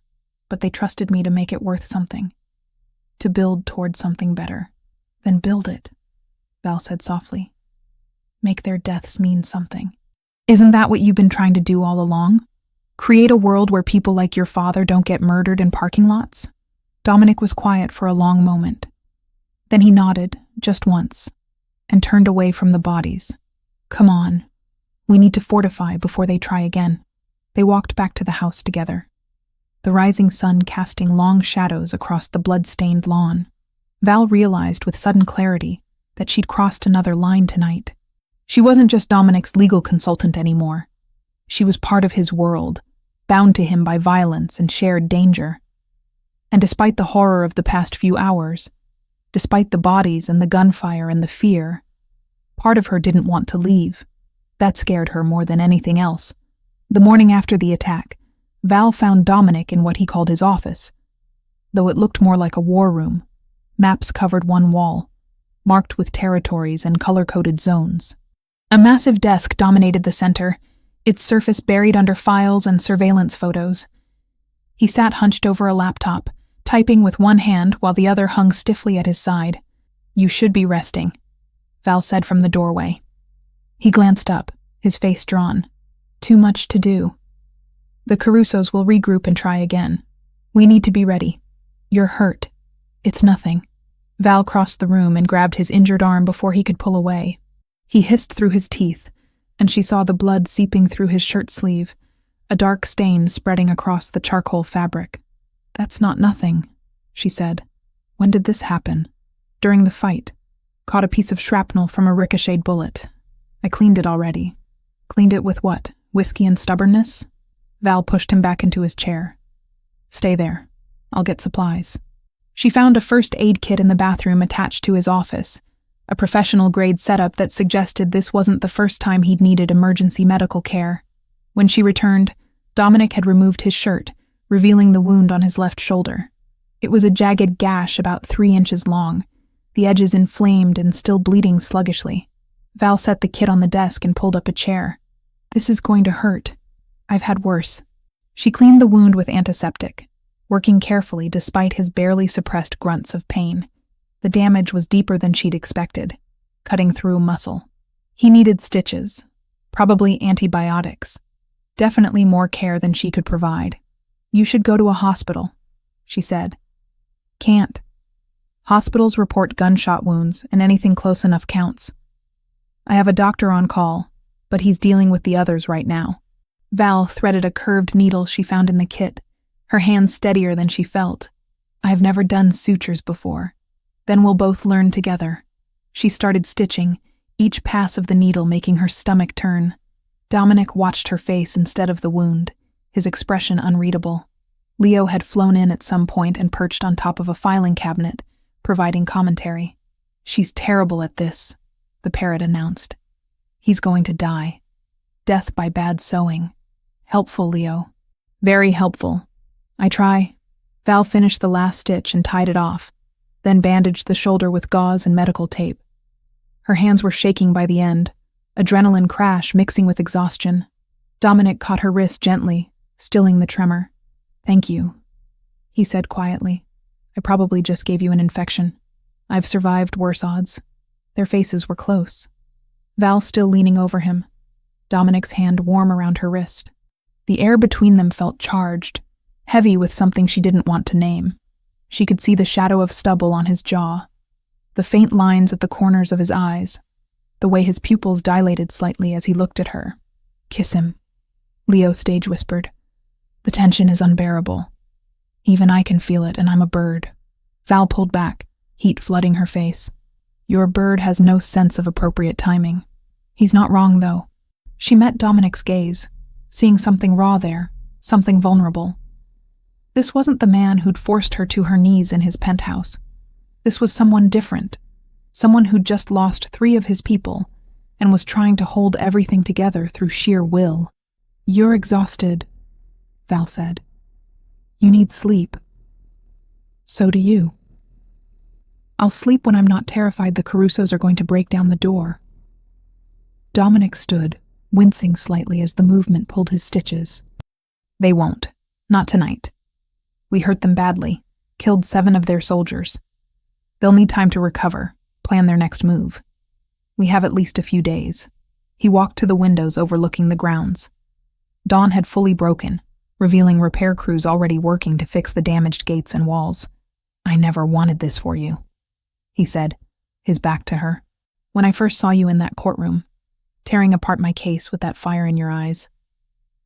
but they trusted me to make it worth something. To build toward something better. Then build it, Val said softly. Make their deaths mean something. Isn't that what you've been trying to do all along? Create a world where people like your father don't get murdered in parking lots? Dominic was quiet for a long moment. Then he nodded, just once, and turned away from the bodies. Come on. We need to fortify before they try again. They walked back to the house together, the rising sun casting long shadows across the blood-stained lawn. Val realized with sudden clarity that she'd crossed another line tonight. She wasn't just Dominic's legal consultant anymore. She was part of his world, bound to him by violence and shared danger. And despite the horror of the past few hours, despite the bodies and the gunfire and the fear, part of her didn't want to leave. That scared her more than anything else. The morning after the attack, Val found Dominic in what he called his office, though it looked more like a war room. Maps covered one wall, marked with territories and color-coded zones. A massive desk dominated the center, its surface buried under files and surveillance photos. He sat hunched over a laptop, typing with one hand while the other hung stiffly at his side. You should be resting, Val said from the doorway. He glanced up, his face drawn. Too much to do. The Carusos will regroup and try again. We need to be ready. You're hurt. It's nothing. Val crossed the room and grabbed his injured arm before he could pull away. He hissed through his teeth, and she saw the blood seeping through his shirt sleeve, a dark stain spreading across the charcoal fabric. That's not nothing, she said. When did this happen? During the fight. Caught a piece of shrapnel from a ricocheted bullet. I cleaned it already. Cleaned it with what? Whiskey and stubbornness? Val pushed him back into his chair. Stay there. I'll get supplies. She found a first aid kit in the bathroom attached to his office, a professional-grade setup that suggested this wasn't the first time he'd needed emergency medical care. When she returned, Dominic had removed his shirt, revealing the wound on his left shoulder. It was a jagged gash about 3 inches long, the edges inflamed and still bleeding sluggishly. Val set the kit on the desk and pulled up a chair. This is going to hurt. I've had worse. She cleaned the wound with antiseptic, working carefully despite his barely suppressed grunts of pain. The damage was deeper than she'd expected, cutting through muscle. He needed stitches, probably antibiotics. Definitely more care than she could provide. You should go to a hospital, she said. Can't. Hospitals report gunshot wounds, and anything close enough counts. I have a doctor on call, but he's dealing with the others right now. Val threaded a curved needle she found in the kit, her hands steadier than she felt. I've never done sutures before. Then we'll both learn together. She started stitching, each pass of the needle making her stomach turn. Dominic watched her face instead of the wound, his expression unreadable. Leo had flown in at some point and perched on top of a filing cabinet, providing commentary. She's terrible at this, the parrot announced. He's going to die. Death by bad sewing. Helpful, Leo. Very helpful. I try. Val finished the last stitch and tied it off, then bandaged the shoulder with gauze and medical tape. Her hands were shaking by the end, adrenaline crash mixing with exhaustion. Dominic caught her wrist gently, stilling the tremor. Thank you, he said quietly. I probably just gave you an infection. I've survived worse odds. Their faces were close. Val still leaning over him. Dominic's hand warm around her wrist. The air between them felt charged, heavy with something she didn't want to name. She could see the shadow of stubble on his jaw, the faint lines at the corners of his eyes, the way his pupils dilated slightly as he looked at her. "Kiss him," Leo stage whispered. "The tension is unbearable. Even I can feel it, and I'm a bird." Val pulled back, heat flooding her face. "Your bird has no sense of appropriate timing." He's not wrong, though. She met Dominic's gaze, seeing something raw there, something vulnerable. This wasn't the man who'd forced her to her knees in his penthouse. This was someone different, someone who'd just lost 3 of his people and was trying to hold everything together through sheer will. "You're exhausted," Val said. "You need sleep." "So do you." "I'll sleep when I'm not terrified the Carusos are going to break down the door." Dominic stood, wincing slightly as the movement pulled his stitches. "They won't. Not tonight. We hurt them badly, killed 7 of their soldiers. They'll need time to recover, plan their next move. We have at least a few days." He walked to the windows overlooking the grounds. Dawn had fully broken, revealing repair crews already working to fix the damaged gates and walls. "I never wanted this for you," he said, his back to her. "When I first saw you in that courtroom, tearing apart my case with that fire in your eyes,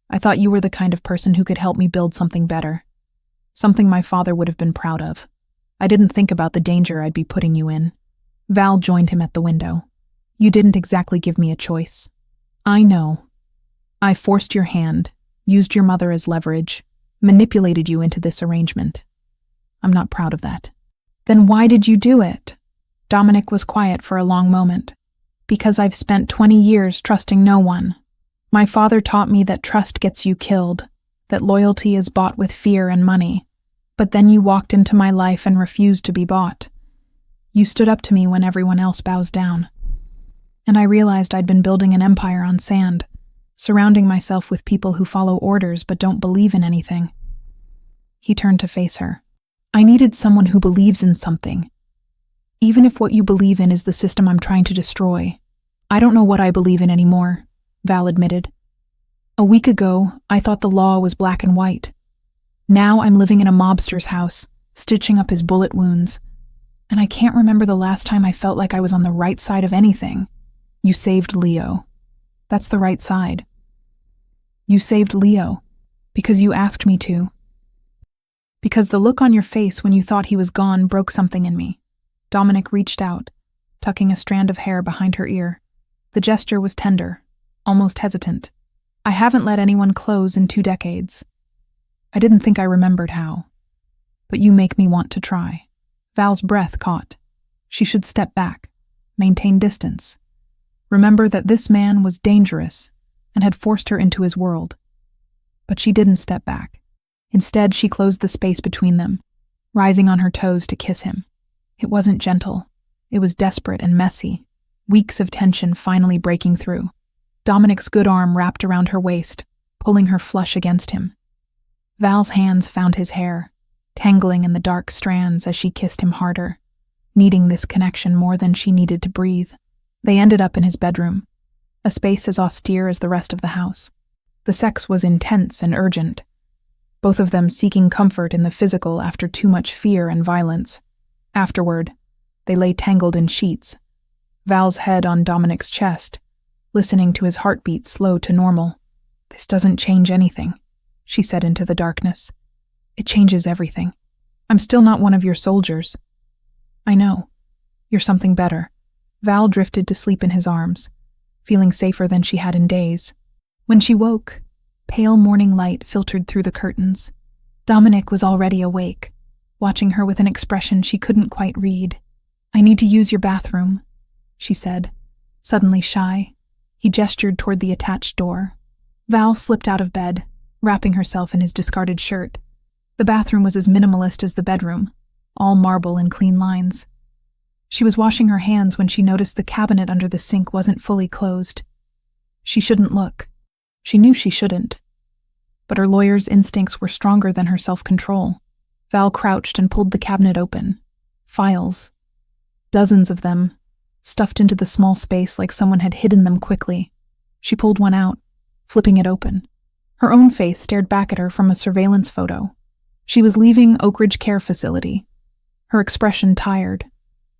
I thought you were the kind of person who could help me build something better, something my father would have been proud of. I didn't think about the danger I'd be putting you in." Val joined him at the window. "You didn't exactly give me a choice. I know. I forced your hand, used your mother as leverage, manipulated you into this arrangement. I'm not proud of that." "Then why did you do it?" Dominic was quiet for a long moment. "Because I've spent 20 years trusting no one. My father taught me that trust gets you killed, that loyalty is bought with fear and money. But then you walked into my life and refused to be bought. You stood up to me when everyone else bows down. And I realized I'd been building an empire on sand, surrounding myself with people who follow orders but don't believe in anything." He turned to face her. "I needed someone who believes in something. Even if what you believe in is the system I'm trying to destroy. I don't know what I believe in anymore," Val admitted. "A week ago, I thought the law was black and white. Now I'm living in a mobster's house, stitching up his bullet wounds. And I can't remember the last time I felt like I was on the right side of anything." "You saved Leo. That's the right side." "You saved Leo because you asked me to. Because the look on your face when you thought he was gone broke something in me." Dominic reached out, tucking a strand of hair behind her ear. The gesture was tender, almost hesitant. "I haven't let anyone close in 2 decades. I didn't think I remembered how. But you make me want to try." Val's breath caught. She should step back, maintain distance. Remember that this man was dangerous and had forced her into his world. But she didn't step back. Instead, she closed the space between them, rising on her toes to kiss him. It wasn't gentle. It was desperate and messy, weeks of tension finally breaking through. Dominic's good arm wrapped around her waist, pulling her flush against him. Val's hands found his hair, tangling in the dark strands as she kissed him harder, needing this connection more than she needed to breathe. They ended up in his bedroom, a space as austere as the rest of the house. The sex was intense and urgent, both of them seeking comfort in the physical after too much fear and violence. Afterward, they lay tangled in sheets, Val's head on Dominic's chest, listening to his heartbeat slow to normal. "This doesn't change anything," she said into the darkness. "It changes everything. I'm still not one of your soldiers." "I know. You're something better." Val drifted to sleep in his arms, feeling safer than she had in days. When she woke, pale morning light filtered through the curtains. Dominic was already awake, watching her with an expression she couldn't quite read. "I need to use your bathroom," she said, suddenly shy. He gestured toward the attached door. Val slipped out of bed, wrapping herself in his discarded shirt. The bathroom was as minimalist as the bedroom, all marble and clean lines. She was washing her hands when she noticed the cabinet under the sink wasn't fully closed. She shouldn't look. She knew she shouldn't. But her lawyer's instincts were stronger than her self-control. Val crouched and pulled the cabinet open. Files. Dozens of them, stuffed into the small space like someone had hidden them quickly. She pulled one out, flipping it open. Her own face stared back at her from a surveillance photo. She was leaving Oak Ridge Care Facility. Her expression tired.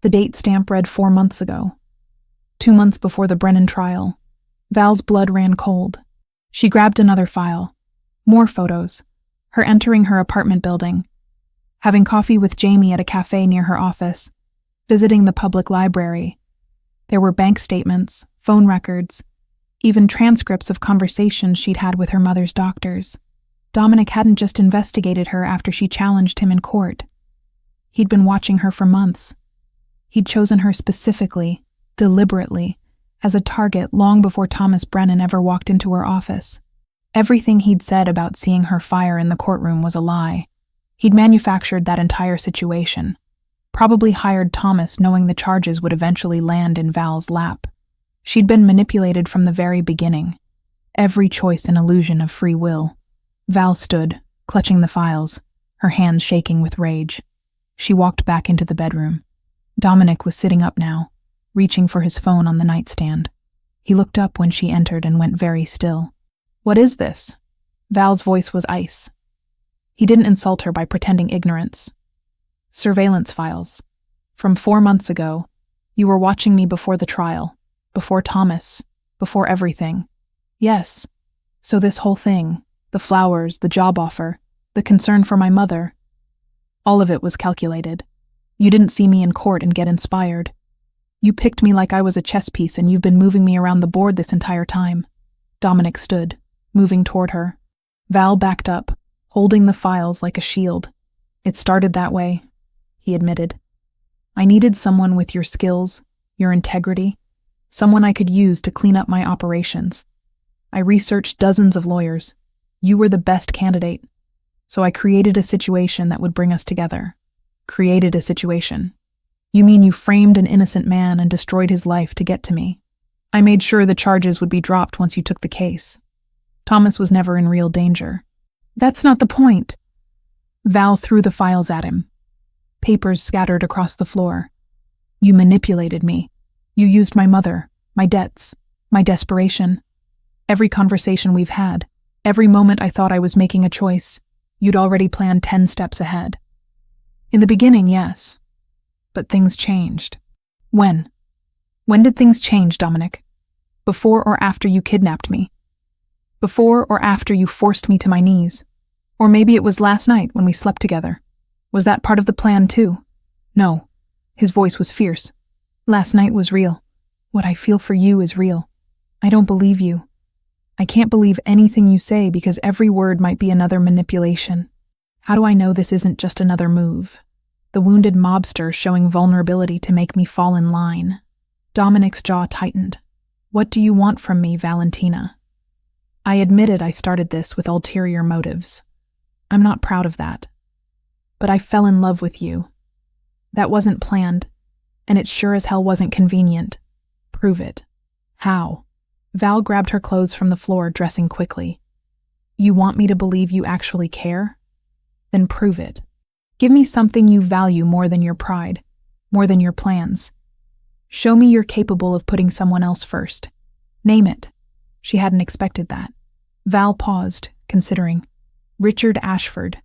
The date stamp read 4 months ago. 2 months before the Brennan trial. Val's blood ran cold. She grabbed another file. More photos. Her entering her apartment building. Having coffee with Jamie at a cafe near her office. Visiting the public library. There were bank statements, phone records, even transcripts of conversations she'd had with her mother's doctors. Dominic hadn't just investigated her after she challenged him in court. He'd been watching her for months. He'd chosen her specifically, deliberately, as a target long before Thomas Brennan ever walked into her office. Everything he'd said about seeing her fire in the courtroom was a lie. He'd manufactured that entire situation. Probably hired Thomas knowing the charges would eventually land in Val's lap. She'd been manipulated from the very beginning. Every choice an illusion of free will. Val stood, clutching the files, her hands shaking with rage. She walked back into the bedroom. Dominic was sitting up now, reaching for his phone on the nightstand. He looked up when she entered and went very still. "What is this?" Val's voice was ice. He didn't insult her by pretending ignorance. "Surveillance files. From 4 months ago. You were watching me before the trial, before Thomas, before everything. Yes. So this whole thing, the flowers, the job offer, the concern for my mother, all of it was calculated. You didn't see me in court and get inspired. You picked me like I was a chess piece and you've been moving me around the board this entire time." Dominic stood, moving toward her. Val backed up, holding the files like a shield. "It started that way," he admitted. "I needed someone with your skills, your integrity, someone I could use to clean up my operations. I researched dozens of lawyers. You were the best candidate. So I created a situation that would bring us together." "Created a situation? You mean you framed an innocent man and destroyed his life to get to me? I made sure the charges would be dropped once you took the case. Thomas was never in real danger." "That's not the point." Val threw the files at him. Papers scattered across the floor. "You manipulated me. You used my mother, my debts, my desperation. Every conversation we've had, every moment I thought I was making a choice, you'd already planned 10 steps ahead. In the beginning, yes. But things changed." "When? When did things change, Dominic? Before or after you kidnapped me? Before or after you forced me to my knees? Or maybe it was last night when we slept together. Was that part of the plan too?" "No." His voice was fierce. "Last night was real. What I feel for you is real. I don't believe you. I can't believe anything you say because every word might be another manipulation. How do I know this isn't just another move? The wounded mobster showing vulnerability to make me fall in line." Dominic's jaw tightened. "What do you want from me, Valentina?" "I admitted I started this with ulterior motives. I'm not proud of that. But I fell in love with you. That wasn't planned, and it sure as hell wasn't convenient. Prove it." "How?" Val grabbed her clothes from the floor, dressing quickly. "You want me to believe you actually care? Then prove it. Give me something you value more than your pride, more than your plans. Show me you're capable of putting someone else first. Name it." She hadn't expected that. Val paused, considering. "Richard Ashford.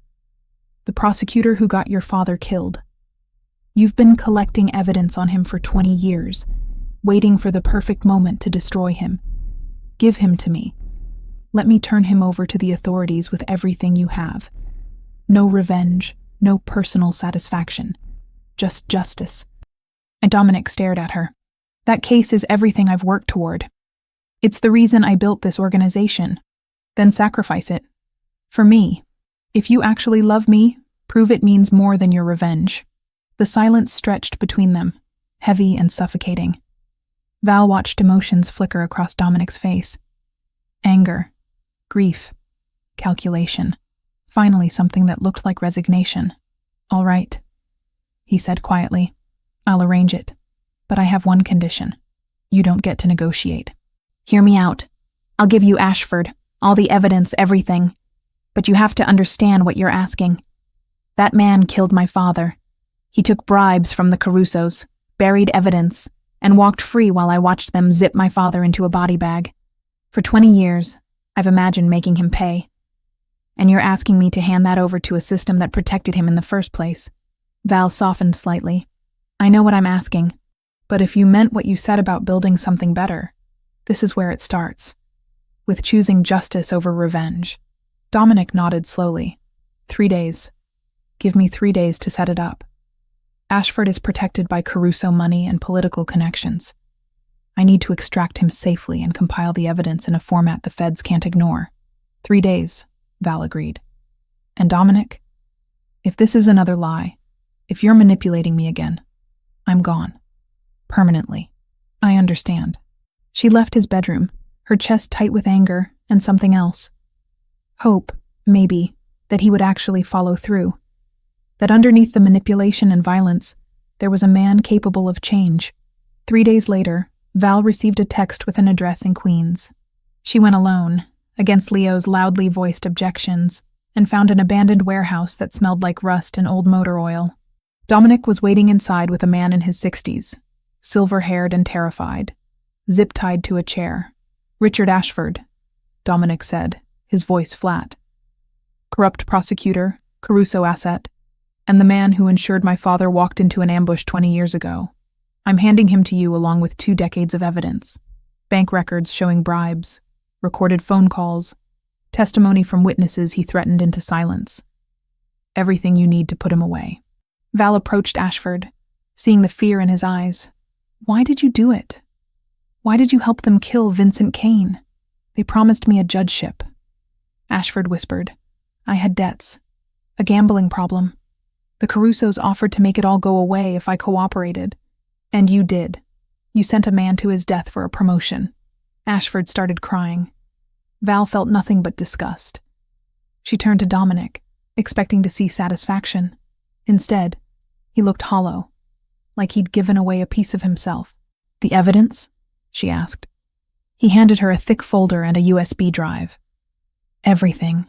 The prosecutor who got your father killed. You've been collecting evidence on him for 20 years, waiting for the perfect moment to destroy him. Give him to me. Let me turn him over to the authorities with everything you have. No revenge, no personal satisfaction. Just justice." And Dominic stared at her. "That case is everything I've worked toward. It's the reason I built this organization. Then sacrifice it. For me. If you actually love me, prove it means more than your revenge." The silence stretched between them, heavy and suffocating. Val watched emotions flicker across Dominic's face. Anger, grief, calculation. Finally something that looked like resignation. "All right," he said quietly. "I'll arrange it. But I have one condition. You don't get to negotiate." "Hear me out. I'll give you Ashford, all the evidence, everything. But you have to understand what you're asking. That man killed my father. He took bribes from the Carusos, buried evidence, and walked free while I watched them zip my father into a body bag. For 20 years, I've imagined making him pay. And you're asking me to hand that over to a system that protected him in the first place. Val softened slightly. I know what I'm asking, but if you meant what you said about building something better, this is where it starts. With choosing justice over revenge. Dominic nodded slowly. 3 days. Give me 3 days to set it up. Ashford is protected by Caruso money and political connections. I need to extract him safely and compile the evidence in a format the feds can't ignore. 3 days, Val agreed. And Dominic, if this is another lie, if you're manipulating me again, I'm gone. Permanently. I understand. She left his bedroom, her chest tight with anger and something else. Hope, maybe, that he would actually follow through. That underneath the manipulation and violence, there was a man capable of change. 3 days later, Val received a text with an address in Queens. She went alone, against Leo's loudly voiced objections, and found an abandoned warehouse that smelled like rust and old motor oil. Dominic was waiting inside with a man in his 60s, silver-haired and terrified, zip-tied to a chair. Richard Ashford, Dominic said, his voice flat. Corrupt prosecutor, Caruso asset, and the man who ensured my father walked into an ambush 20 years ago. I'm handing him to you along with 2 decades of evidence. Bank records showing bribes, recorded phone calls, testimony from witnesses he threatened into silence. Everything you need to put him away. Val approached Ashford, seeing the fear in his eyes. Why did you do it? Why did you help them kill Vincent Kane? They promised me a judgeship. Ashford whispered. I had debts. A gambling problem. The Carusos offered to make it all go away if I cooperated. And you did. You sent a man to his death for a promotion. Ashford started crying. Val felt nothing but disgust. She turned to Dominic, expecting to see satisfaction. Instead, he looked hollow, like he'd given away a piece of himself. The evidence? She asked. He handed her a thick folder and a USB drive. Everything.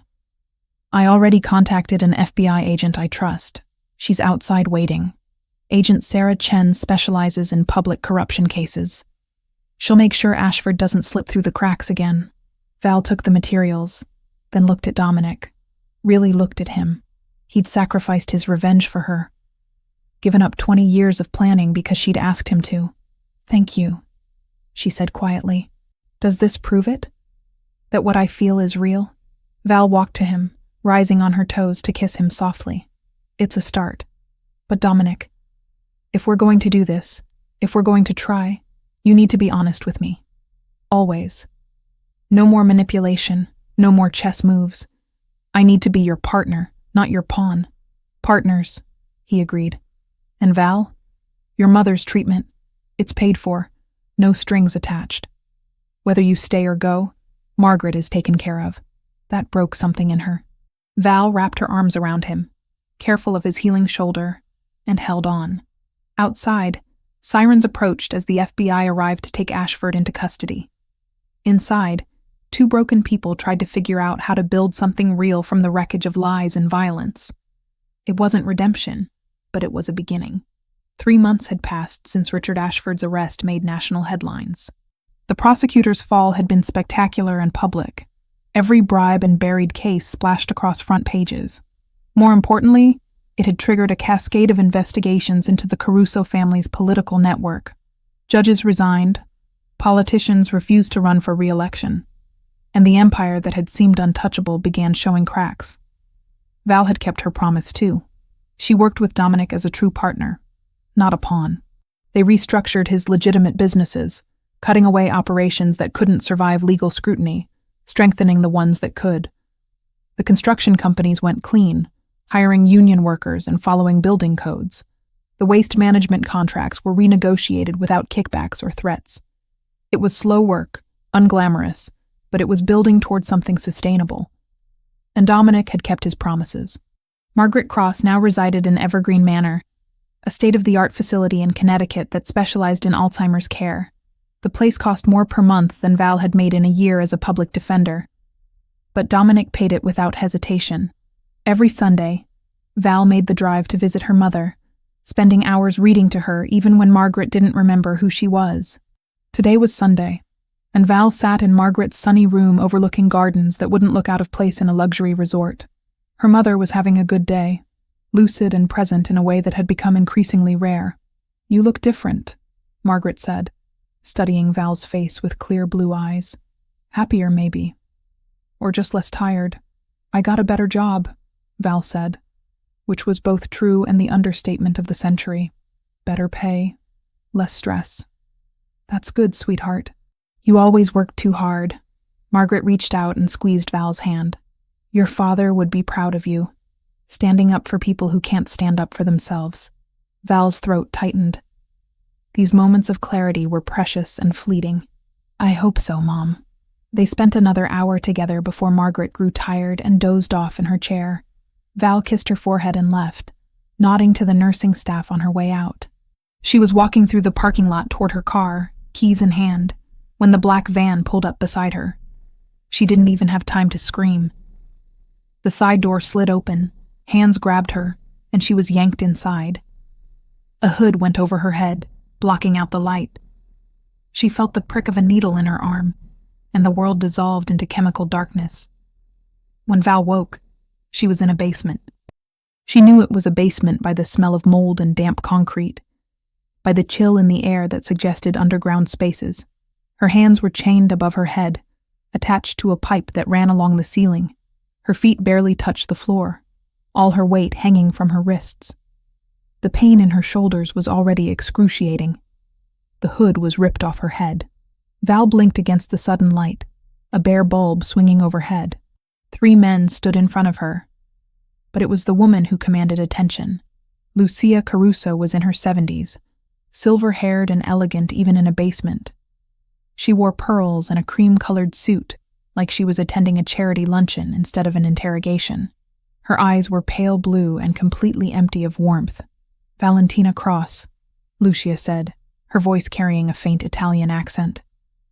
I already contacted an FBI agent I trust. She's outside waiting. Agent Sarah Chen specializes in public corruption cases. She'll make sure Ashford doesn't slip through the cracks again. Val took the materials, then looked at Dominic. Really looked at him. He'd sacrificed his revenge for her. Given up 20 years of planning because she'd asked him to. Thank you, she said quietly. Does this prove it? That what I feel is real? Val walked to him, rising on her toes to kiss him softly. It's a start. But Dominic, if we're going to do this, if we're going to try, you need to be honest with me. Always. No more manipulation, no more chess moves. I need to be your partner, not your pawn. Partners, he agreed. And Val, your mother's treatment, it's paid for, no strings attached. Whether you stay or go, Margaret is taken care of. That broke something in her. Val wrapped her arms around him, careful of his healing shoulder, and held on. Outside, sirens approached as the FBI arrived to take Ashford into custody. Inside, 2 broken people tried to figure out how to build something real from the wreckage of lies and violence. It wasn't redemption, but it was a beginning. 3 months had passed since Richard Ashford's arrest made national headlines. The prosecutor's fall had been spectacular and public. Every bribe and buried case splashed across front pages. More importantly, it had triggered a cascade of investigations into the Caruso family's political network. Judges resigned, politicians refused to run for re-election, and the empire that had seemed untouchable began showing cracks. Val had kept her promise too. She worked with Dominic as a true partner, not a pawn. They restructured his legitimate businesses, cutting away operations that couldn't survive legal scrutiny, strengthening the ones that could. The construction companies went clean, hiring union workers and following building codes. The waste management contracts were renegotiated without kickbacks or threats. It was slow work, unglamorous, but it was building toward something sustainable. And Dominic had kept his promises. Margaret Cross now resided in Evergreen Manor, a state-of-the-art facility in Connecticut that specialized in Alzheimer's care. The place cost more per month than Val had made in a year as a public defender. But Dominic paid it without hesitation. Every Sunday, Val made the drive to visit her mother, spending hours reading to her even when Margaret didn't remember who she was. Today was Sunday. and Val sat in Margaret's sunny room overlooking gardens that wouldn't look out of place in a luxury resort. Her mother was having a good day, lucid and present in a way that had become increasingly rare. "You look different," Margaret said, studying Val's face with clear blue eyes. "Happier, maybe. Or just less tired." "I got a better job," Val said, which was both true and the understatement of the century. "Better pay, less stress." "That's good, sweetheart. You always worked too hard." Margaret reached out and squeezed Val's hand. "Your father would be proud of you, standing up for people who can't stand up for themselves." Val's throat tightened. These moments of clarity were precious and fleeting. "I hope so, Mom." They spent another hour together before Margaret grew tired and dozed off in her chair. Val kissed her forehead and left, nodding to the nursing staff on her way out. She was walking through the parking lot toward her car, keys in hand, when the black van pulled up beside her. She didn't even have time to scream. The side door slid open, hands grabbed her, and she was yanked inside. A hood went over her head, blocking out the light. She felt the prick of a needle in her arm, and the world dissolved into chemical darkness. When Val woke, she was in a basement. She knew it was a basement by the smell of mold and damp concrete, by the chill in the air that suggested underground spaces. Her hands were chained above her head, attached to a pipe that ran along the ceiling. Her feet barely touched the floor, all her weight hanging from her wrists. The pain in her shoulders was already excruciating. The hood was ripped off her head. Val blinked against the sudden light, a bare bulb swinging overhead. 3 men stood in front of her, but it was the woman who commanded attention. Lucia Caruso was in her 70s, silver-haired and elegant even in a basement. She wore pearls and a cream-colored suit, like she was attending a charity luncheon instead of an interrogation. Her eyes were pale blue and completely empty of warmth. "Valentina Cross," Lucia said, her voice carrying a faint Italian accent.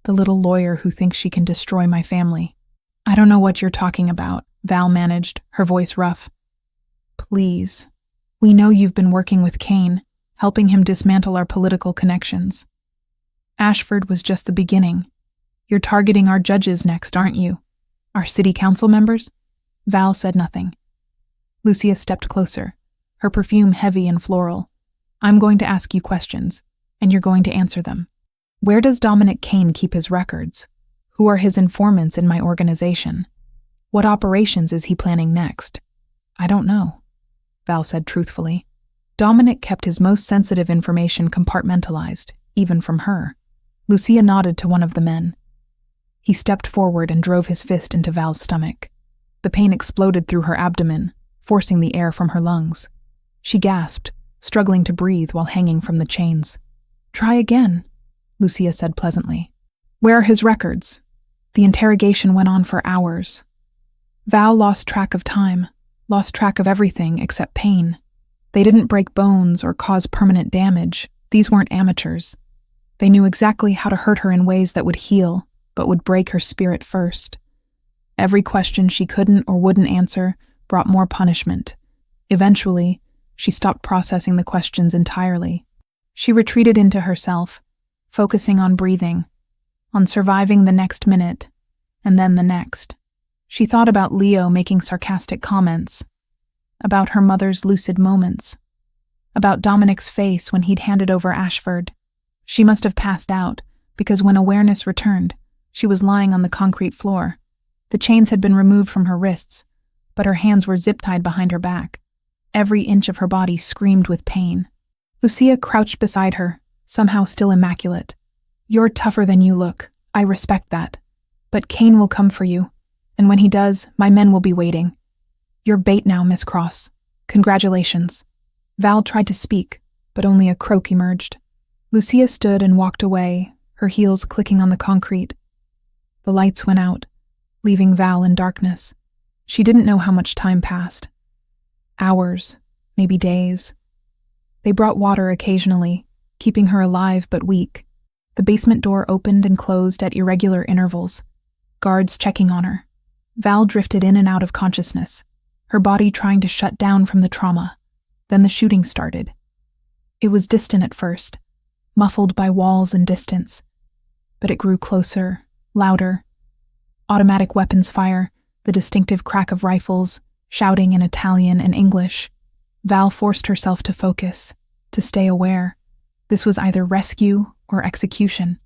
"The little lawyer who thinks she can destroy my family." "I don't know what you're talking about," Val managed, her voice rough. "Please. We know you've been working with Kane, helping him dismantle our political connections. Ashford was just the beginning. You're targeting our judges next, aren't you? Our city council members?" Val said nothing. Lucia stepped closer, her perfume heavy and floral. "I'm going to ask you questions, and you're going to answer them. Where does Dominic Kane keep his records? Who are his informants in my organization? What operations is he planning next?" "I don't know," Val said truthfully. Dominic kept his most sensitive information compartmentalized, even from her. Lucia nodded to one of the men. He stepped forward and drove his fist into Val's stomach. The pain exploded through her abdomen, forcing the air from her lungs. She gasped, struggling to breathe while hanging from the chains. "Try again," Lucia said pleasantly. "Where are his records?" The interrogation went on for hours. Val lost track of time, lost track of everything except pain. They didn't break bones or cause permanent damage. These weren't amateurs. They knew exactly how to hurt her in ways that would heal, but would break her spirit first. Every question she couldn't or wouldn't answer brought more punishment. Eventually, she stopped processing the questions entirely. She retreated into herself, focusing on breathing, on surviving the next minute, and then the next. She thought about Leo making sarcastic comments, about her mother's lucid moments, about Dominic's face when he'd handed over Ashford. She must have passed out, because when awareness returned, she was lying on the concrete floor. The chains had been removed from her wrists, but her hands were zip-tied behind her back. Every inch of her body screamed with pain. Lucia crouched beside her, somehow still immaculate. "You're tougher than you look. I respect that. But Kane will come for you, and when he does, my men will be waiting. You're bait now, Miss Cross. Congratulations." Val tried to speak, but only a croak emerged. Lucia stood and walked away, her heels clicking on the concrete. The lights went out, leaving Val in darkness. She didn't know how much time passed. Hours, maybe days. They brought water occasionally, keeping her alive but weak. The basement door opened and closed at irregular intervals, guards checking on her. Val drifted in and out of consciousness, her body trying to shut down from the trauma. Then the shooting started. It was distant at first, muffled by walls and distance, but it grew closer Louder. Automatic weapons fire, the distinctive crack of rifles, shouting in Italian and English. Val forced herself to focus, to stay aware. This was either rescue or execution.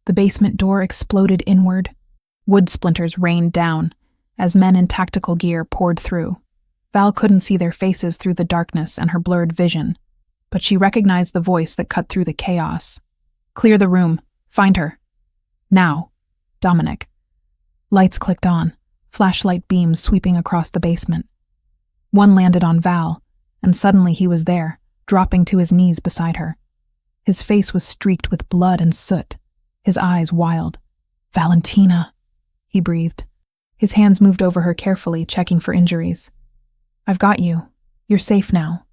The basement door exploded inward. Wood splinters rained down as men in tactical gear poured through. Val couldn't see their faces through the darkness and her blurred vision, but she recognized the voice that cut through the chaos. "Clear the room. Find her. Now." Dominic. Lights clicked on, flashlight beams sweeping across the basement. One landed on Val, and suddenly he was there, dropping to his knees beside her. His face was streaked with blood and soot, his eyes wild. "Valentina," he breathed. His hands moved over her carefully, checking for injuries. "I've got you. You're safe now."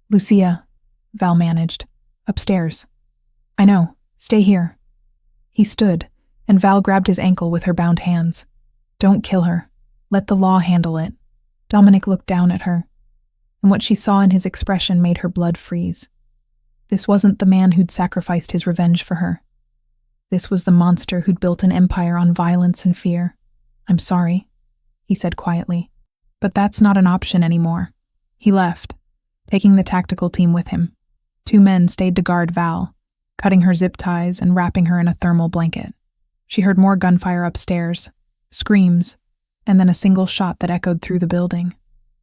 "Lucia," Val managed. "Upstairs." "I know. Stay here." He stood, and Val grabbed his ankle with her bound hands. "Don't kill her. Let the law handle it." Dominic looked down at her, and what she saw in his expression made her blood freeze. This wasn't the man who'd sacrificed his revenge for her. This was the monster who'd built an empire on violence and fear. "I'm sorry," he said quietly, "but that's not an option anymore." He left, taking the tactical team with him. 2 men stayed to guard Val, cutting her zip ties and wrapping her in a thermal blanket. She heard more gunfire upstairs, screams, and then a single shot that echoed through the building.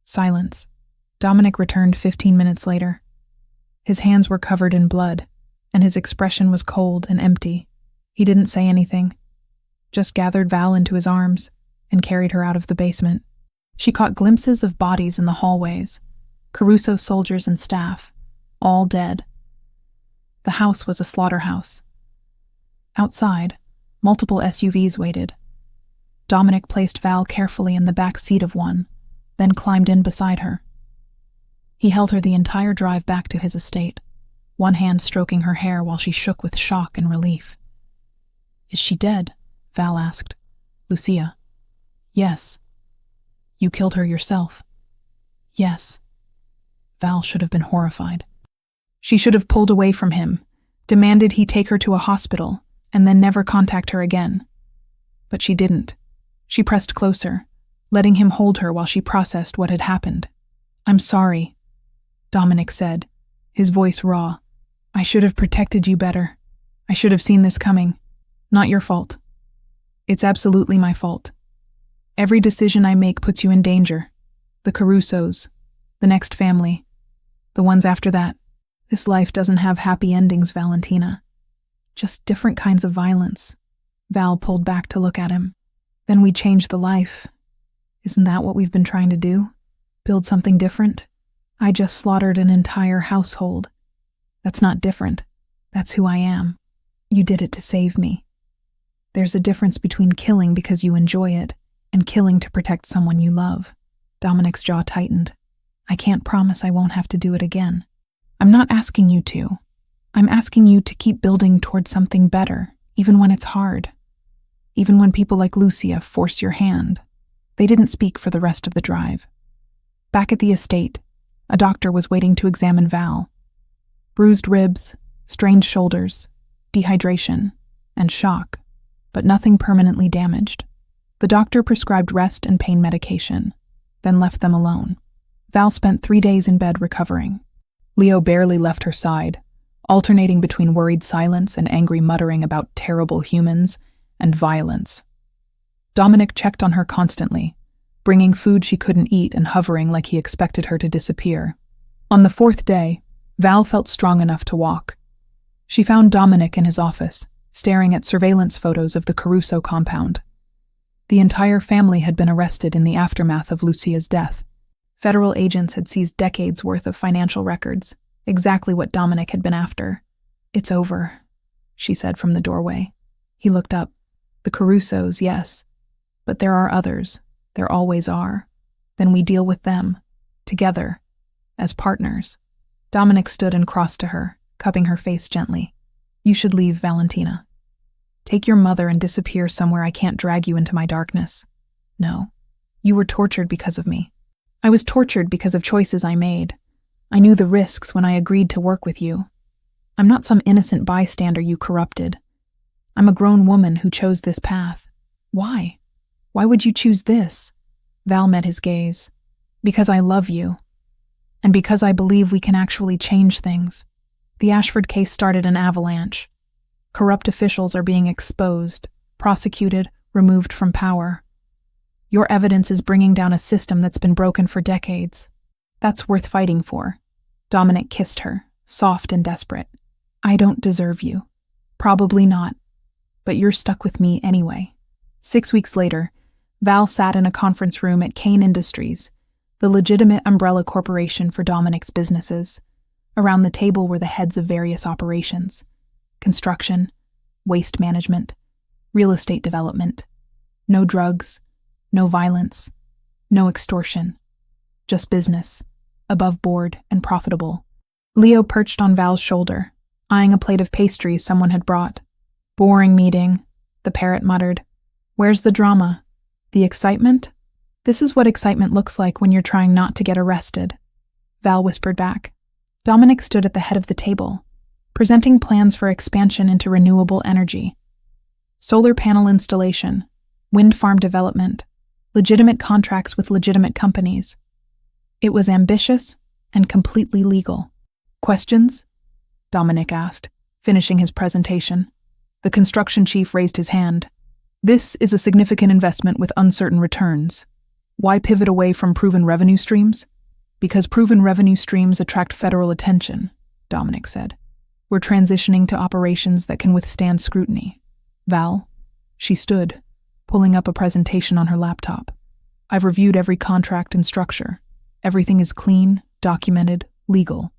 Silence. Dominic returned 15 minutes later. His hands were covered in blood, and his expression was cold and empty. He didn't say anything, just gathered Val into his arms and carried her out of the basement. She caught glimpses of bodies in the hallways, Caruso soldiers and staff, all dead. The house was a slaughterhouse. Outside, multiple SUVs waited. Dominic placed Val carefully in the back seat of one, then climbed in beside her. He held her the entire drive back to his estate, one hand stroking her hair while she shook with shock and relief. "Is she dead?" Val asked. "Lucia." "Yes." "You killed her yourself?" "Yes." Val should have been horrified. She should have pulled away from him, demanded he take her to a hospital, and then never contact her again. But she didn't. She pressed closer, letting him hold her while she processed what had happened. "I'm sorry," Dominic said, his voice raw. "I should have protected you better. I should have seen this coming. Not your fault." "It's absolutely my fault. Every decision I make puts you in danger. The Carusos, the next family, the ones after that. This life doesn't have happy endings, Valentina. Just different kinds of violence." Val pulled back to look at him. "Then we change the life. Isn't that what we've been trying to do? Build something different? I just slaughtered an entire household. That's not different. That's who I am. You did it to save me. There's a difference between killing because you enjoy it and killing to protect someone you love." Dominic's jaw tightened. "I can't promise I won't have to do it again. I'm not asking you to. I'm asking you to keep building towards something better, even when it's hard. Even when people like Lucia force your hand." They didn't speak for the rest of the drive. Back at the estate, a doctor was waiting to examine Val. Bruised ribs, strained shoulders, dehydration, and shock, but nothing permanently damaged. The doctor prescribed rest and pain medication, then left them alone. Val spent 3 days in bed recovering. Leo barely left her side, alternating between worried silence and angry muttering about terrible humans and violence. Dominic checked on her constantly, bringing food she couldn't eat and hovering like he expected her to disappear. On the 4th day, Val felt strong enough to walk. She found Dominic in his office, staring at surveillance photos of the Caruso compound. The entire family had been arrested in the aftermath of Lucia's death. Federal agents had seized decades' worth of financial records, exactly what Dominic had been after. "It's over," she said from the doorway. He looked up. "The Carusos, yes. But there are others. There always are. Then we deal with them. Together. As partners." Dominic stood and crossed to her, cupping her face gently. "You should leave, Valentina. Take your mother and disappear somewhere I can't drag you into my darkness. No. You were tortured because of me. I was tortured because of choices I made. I knew the risks when I agreed to work with you. I'm not some innocent bystander you corrupted. I'm a grown woman who chose this path. Why? Why would you choose this? Val met his gaze. Because I love you. And because I believe we can actually change things. The Ashford case started an avalanche. Corrupt officials are being exposed, prosecuted, removed from power. Your evidence is bringing down a system that's been broken for decades. That's worth fighting for. Dominic kissed her, soft and desperate. I don't deserve you. Probably not. But you're stuck with me anyway. 6 weeks later, Val sat in a conference room at Kane Industries, the legitimate umbrella corporation for Dominic's businesses. Around the table were the heads of various operations: construction, waste management, real estate development. No drugs, no violence, no extortion. Just business, above board and profitable. Leo perched on Val's shoulder, eyeing a plate of pastries someone had brought. Boring meeting, the parrot muttered. Where's the drama? The excitement? This is what excitement looks like when you're trying not to get arrested, Val whispered back. Dominic stood at the head of the table, presenting plans for expansion into renewable energy. Solar panel installation, wind farm development, legitimate contracts with legitimate companies. It was ambitious and completely legal. Questions? Dominic asked, finishing his presentation. The construction chief raised his hand. This is a significant investment with uncertain returns. Why pivot away from proven revenue streams? Because proven revenue streams attract federal attention, Dominic said. We're transitioning to operations that can withstand scrutiny. Val, she stood, pulling up a presentation on her laptop. I've reviewed every contract and structure. Everything is clean, documented, legal.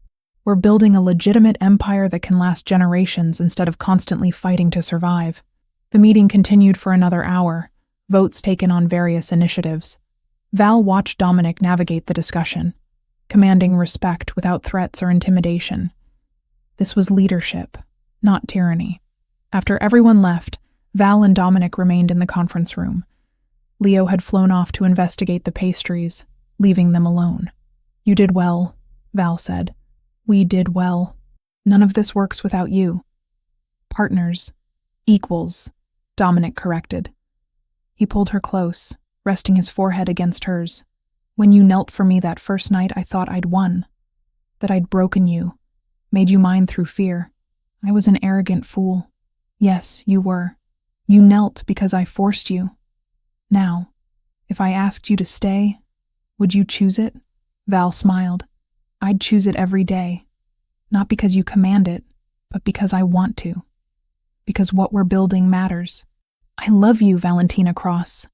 We're building a legitimate empire that can last generations instead of constantly fighting to survive. The meeting continued for another hour, votes taken on various initiatives. Val watched Dominic navigate the discussion, commanding respect without threats or intimidation. This was leadership, not tyranny. After everyone left, Val and Dominic remained in the conference room. Leo had flown off to investigate the pastries, leaving them alone. You did well, Val said. We did well. None of this works without you. Partners. Equals, Dominic corrected. He pulled her close, resting his forehead against hers. When you knelt for me that first night, I thought I'd won. That I'd broken you, made you mine through fear. I was an arrogant fool. Yes, you were. You knelt because I forced you. Now, if I asked you to stay, would you choose it? Val smiled. I'd choose it every day. Not because you command it, but because I want to. Because what we're building matters. I love you, Valentina Cross.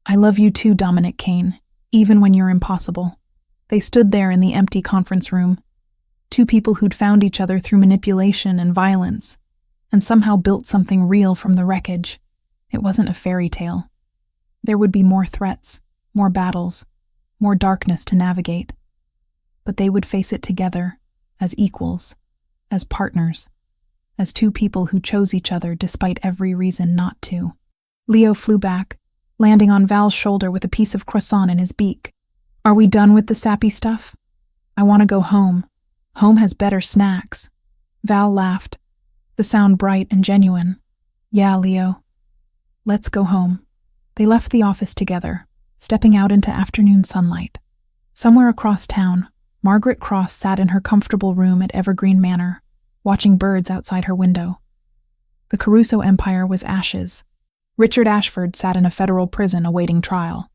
I love you too, Dominic Kane, even when you're impossible. They stood there in the empty conference room. Two people who'd found each other through manipulation and violence, and somehow built something real from the wreckage. It wasn't a fairy tale. There would be more threats, more battles, more darkness to navigate. But they would face it together, as equals, as partners, as two people who chose each other despite every reason not to. Leo flew back, landing on Val's shoulder with a piece of croissant in his beak. Are we done with the sappy stuff? I want to go home. Home has better snacks. Val laughed, the sound bright and genuine. Yeah, Leo. Let's go home. They left the office together, stepping out into afternoon sunlight. Somewhere across town, Margaret Cross sat in her comfortable room at Evergreen Manor, watching birds outside her window. The Caruso Empire was ashes. Richard Ashford sat in a federal prison awaiting trial.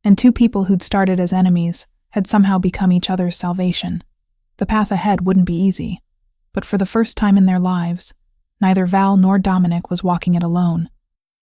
And two people who'd started as enemies had somehow become each other's salvation. The path ahead wouldn't be easy, but for the first time in their lives, neither Val nor Dominic was walking it alone.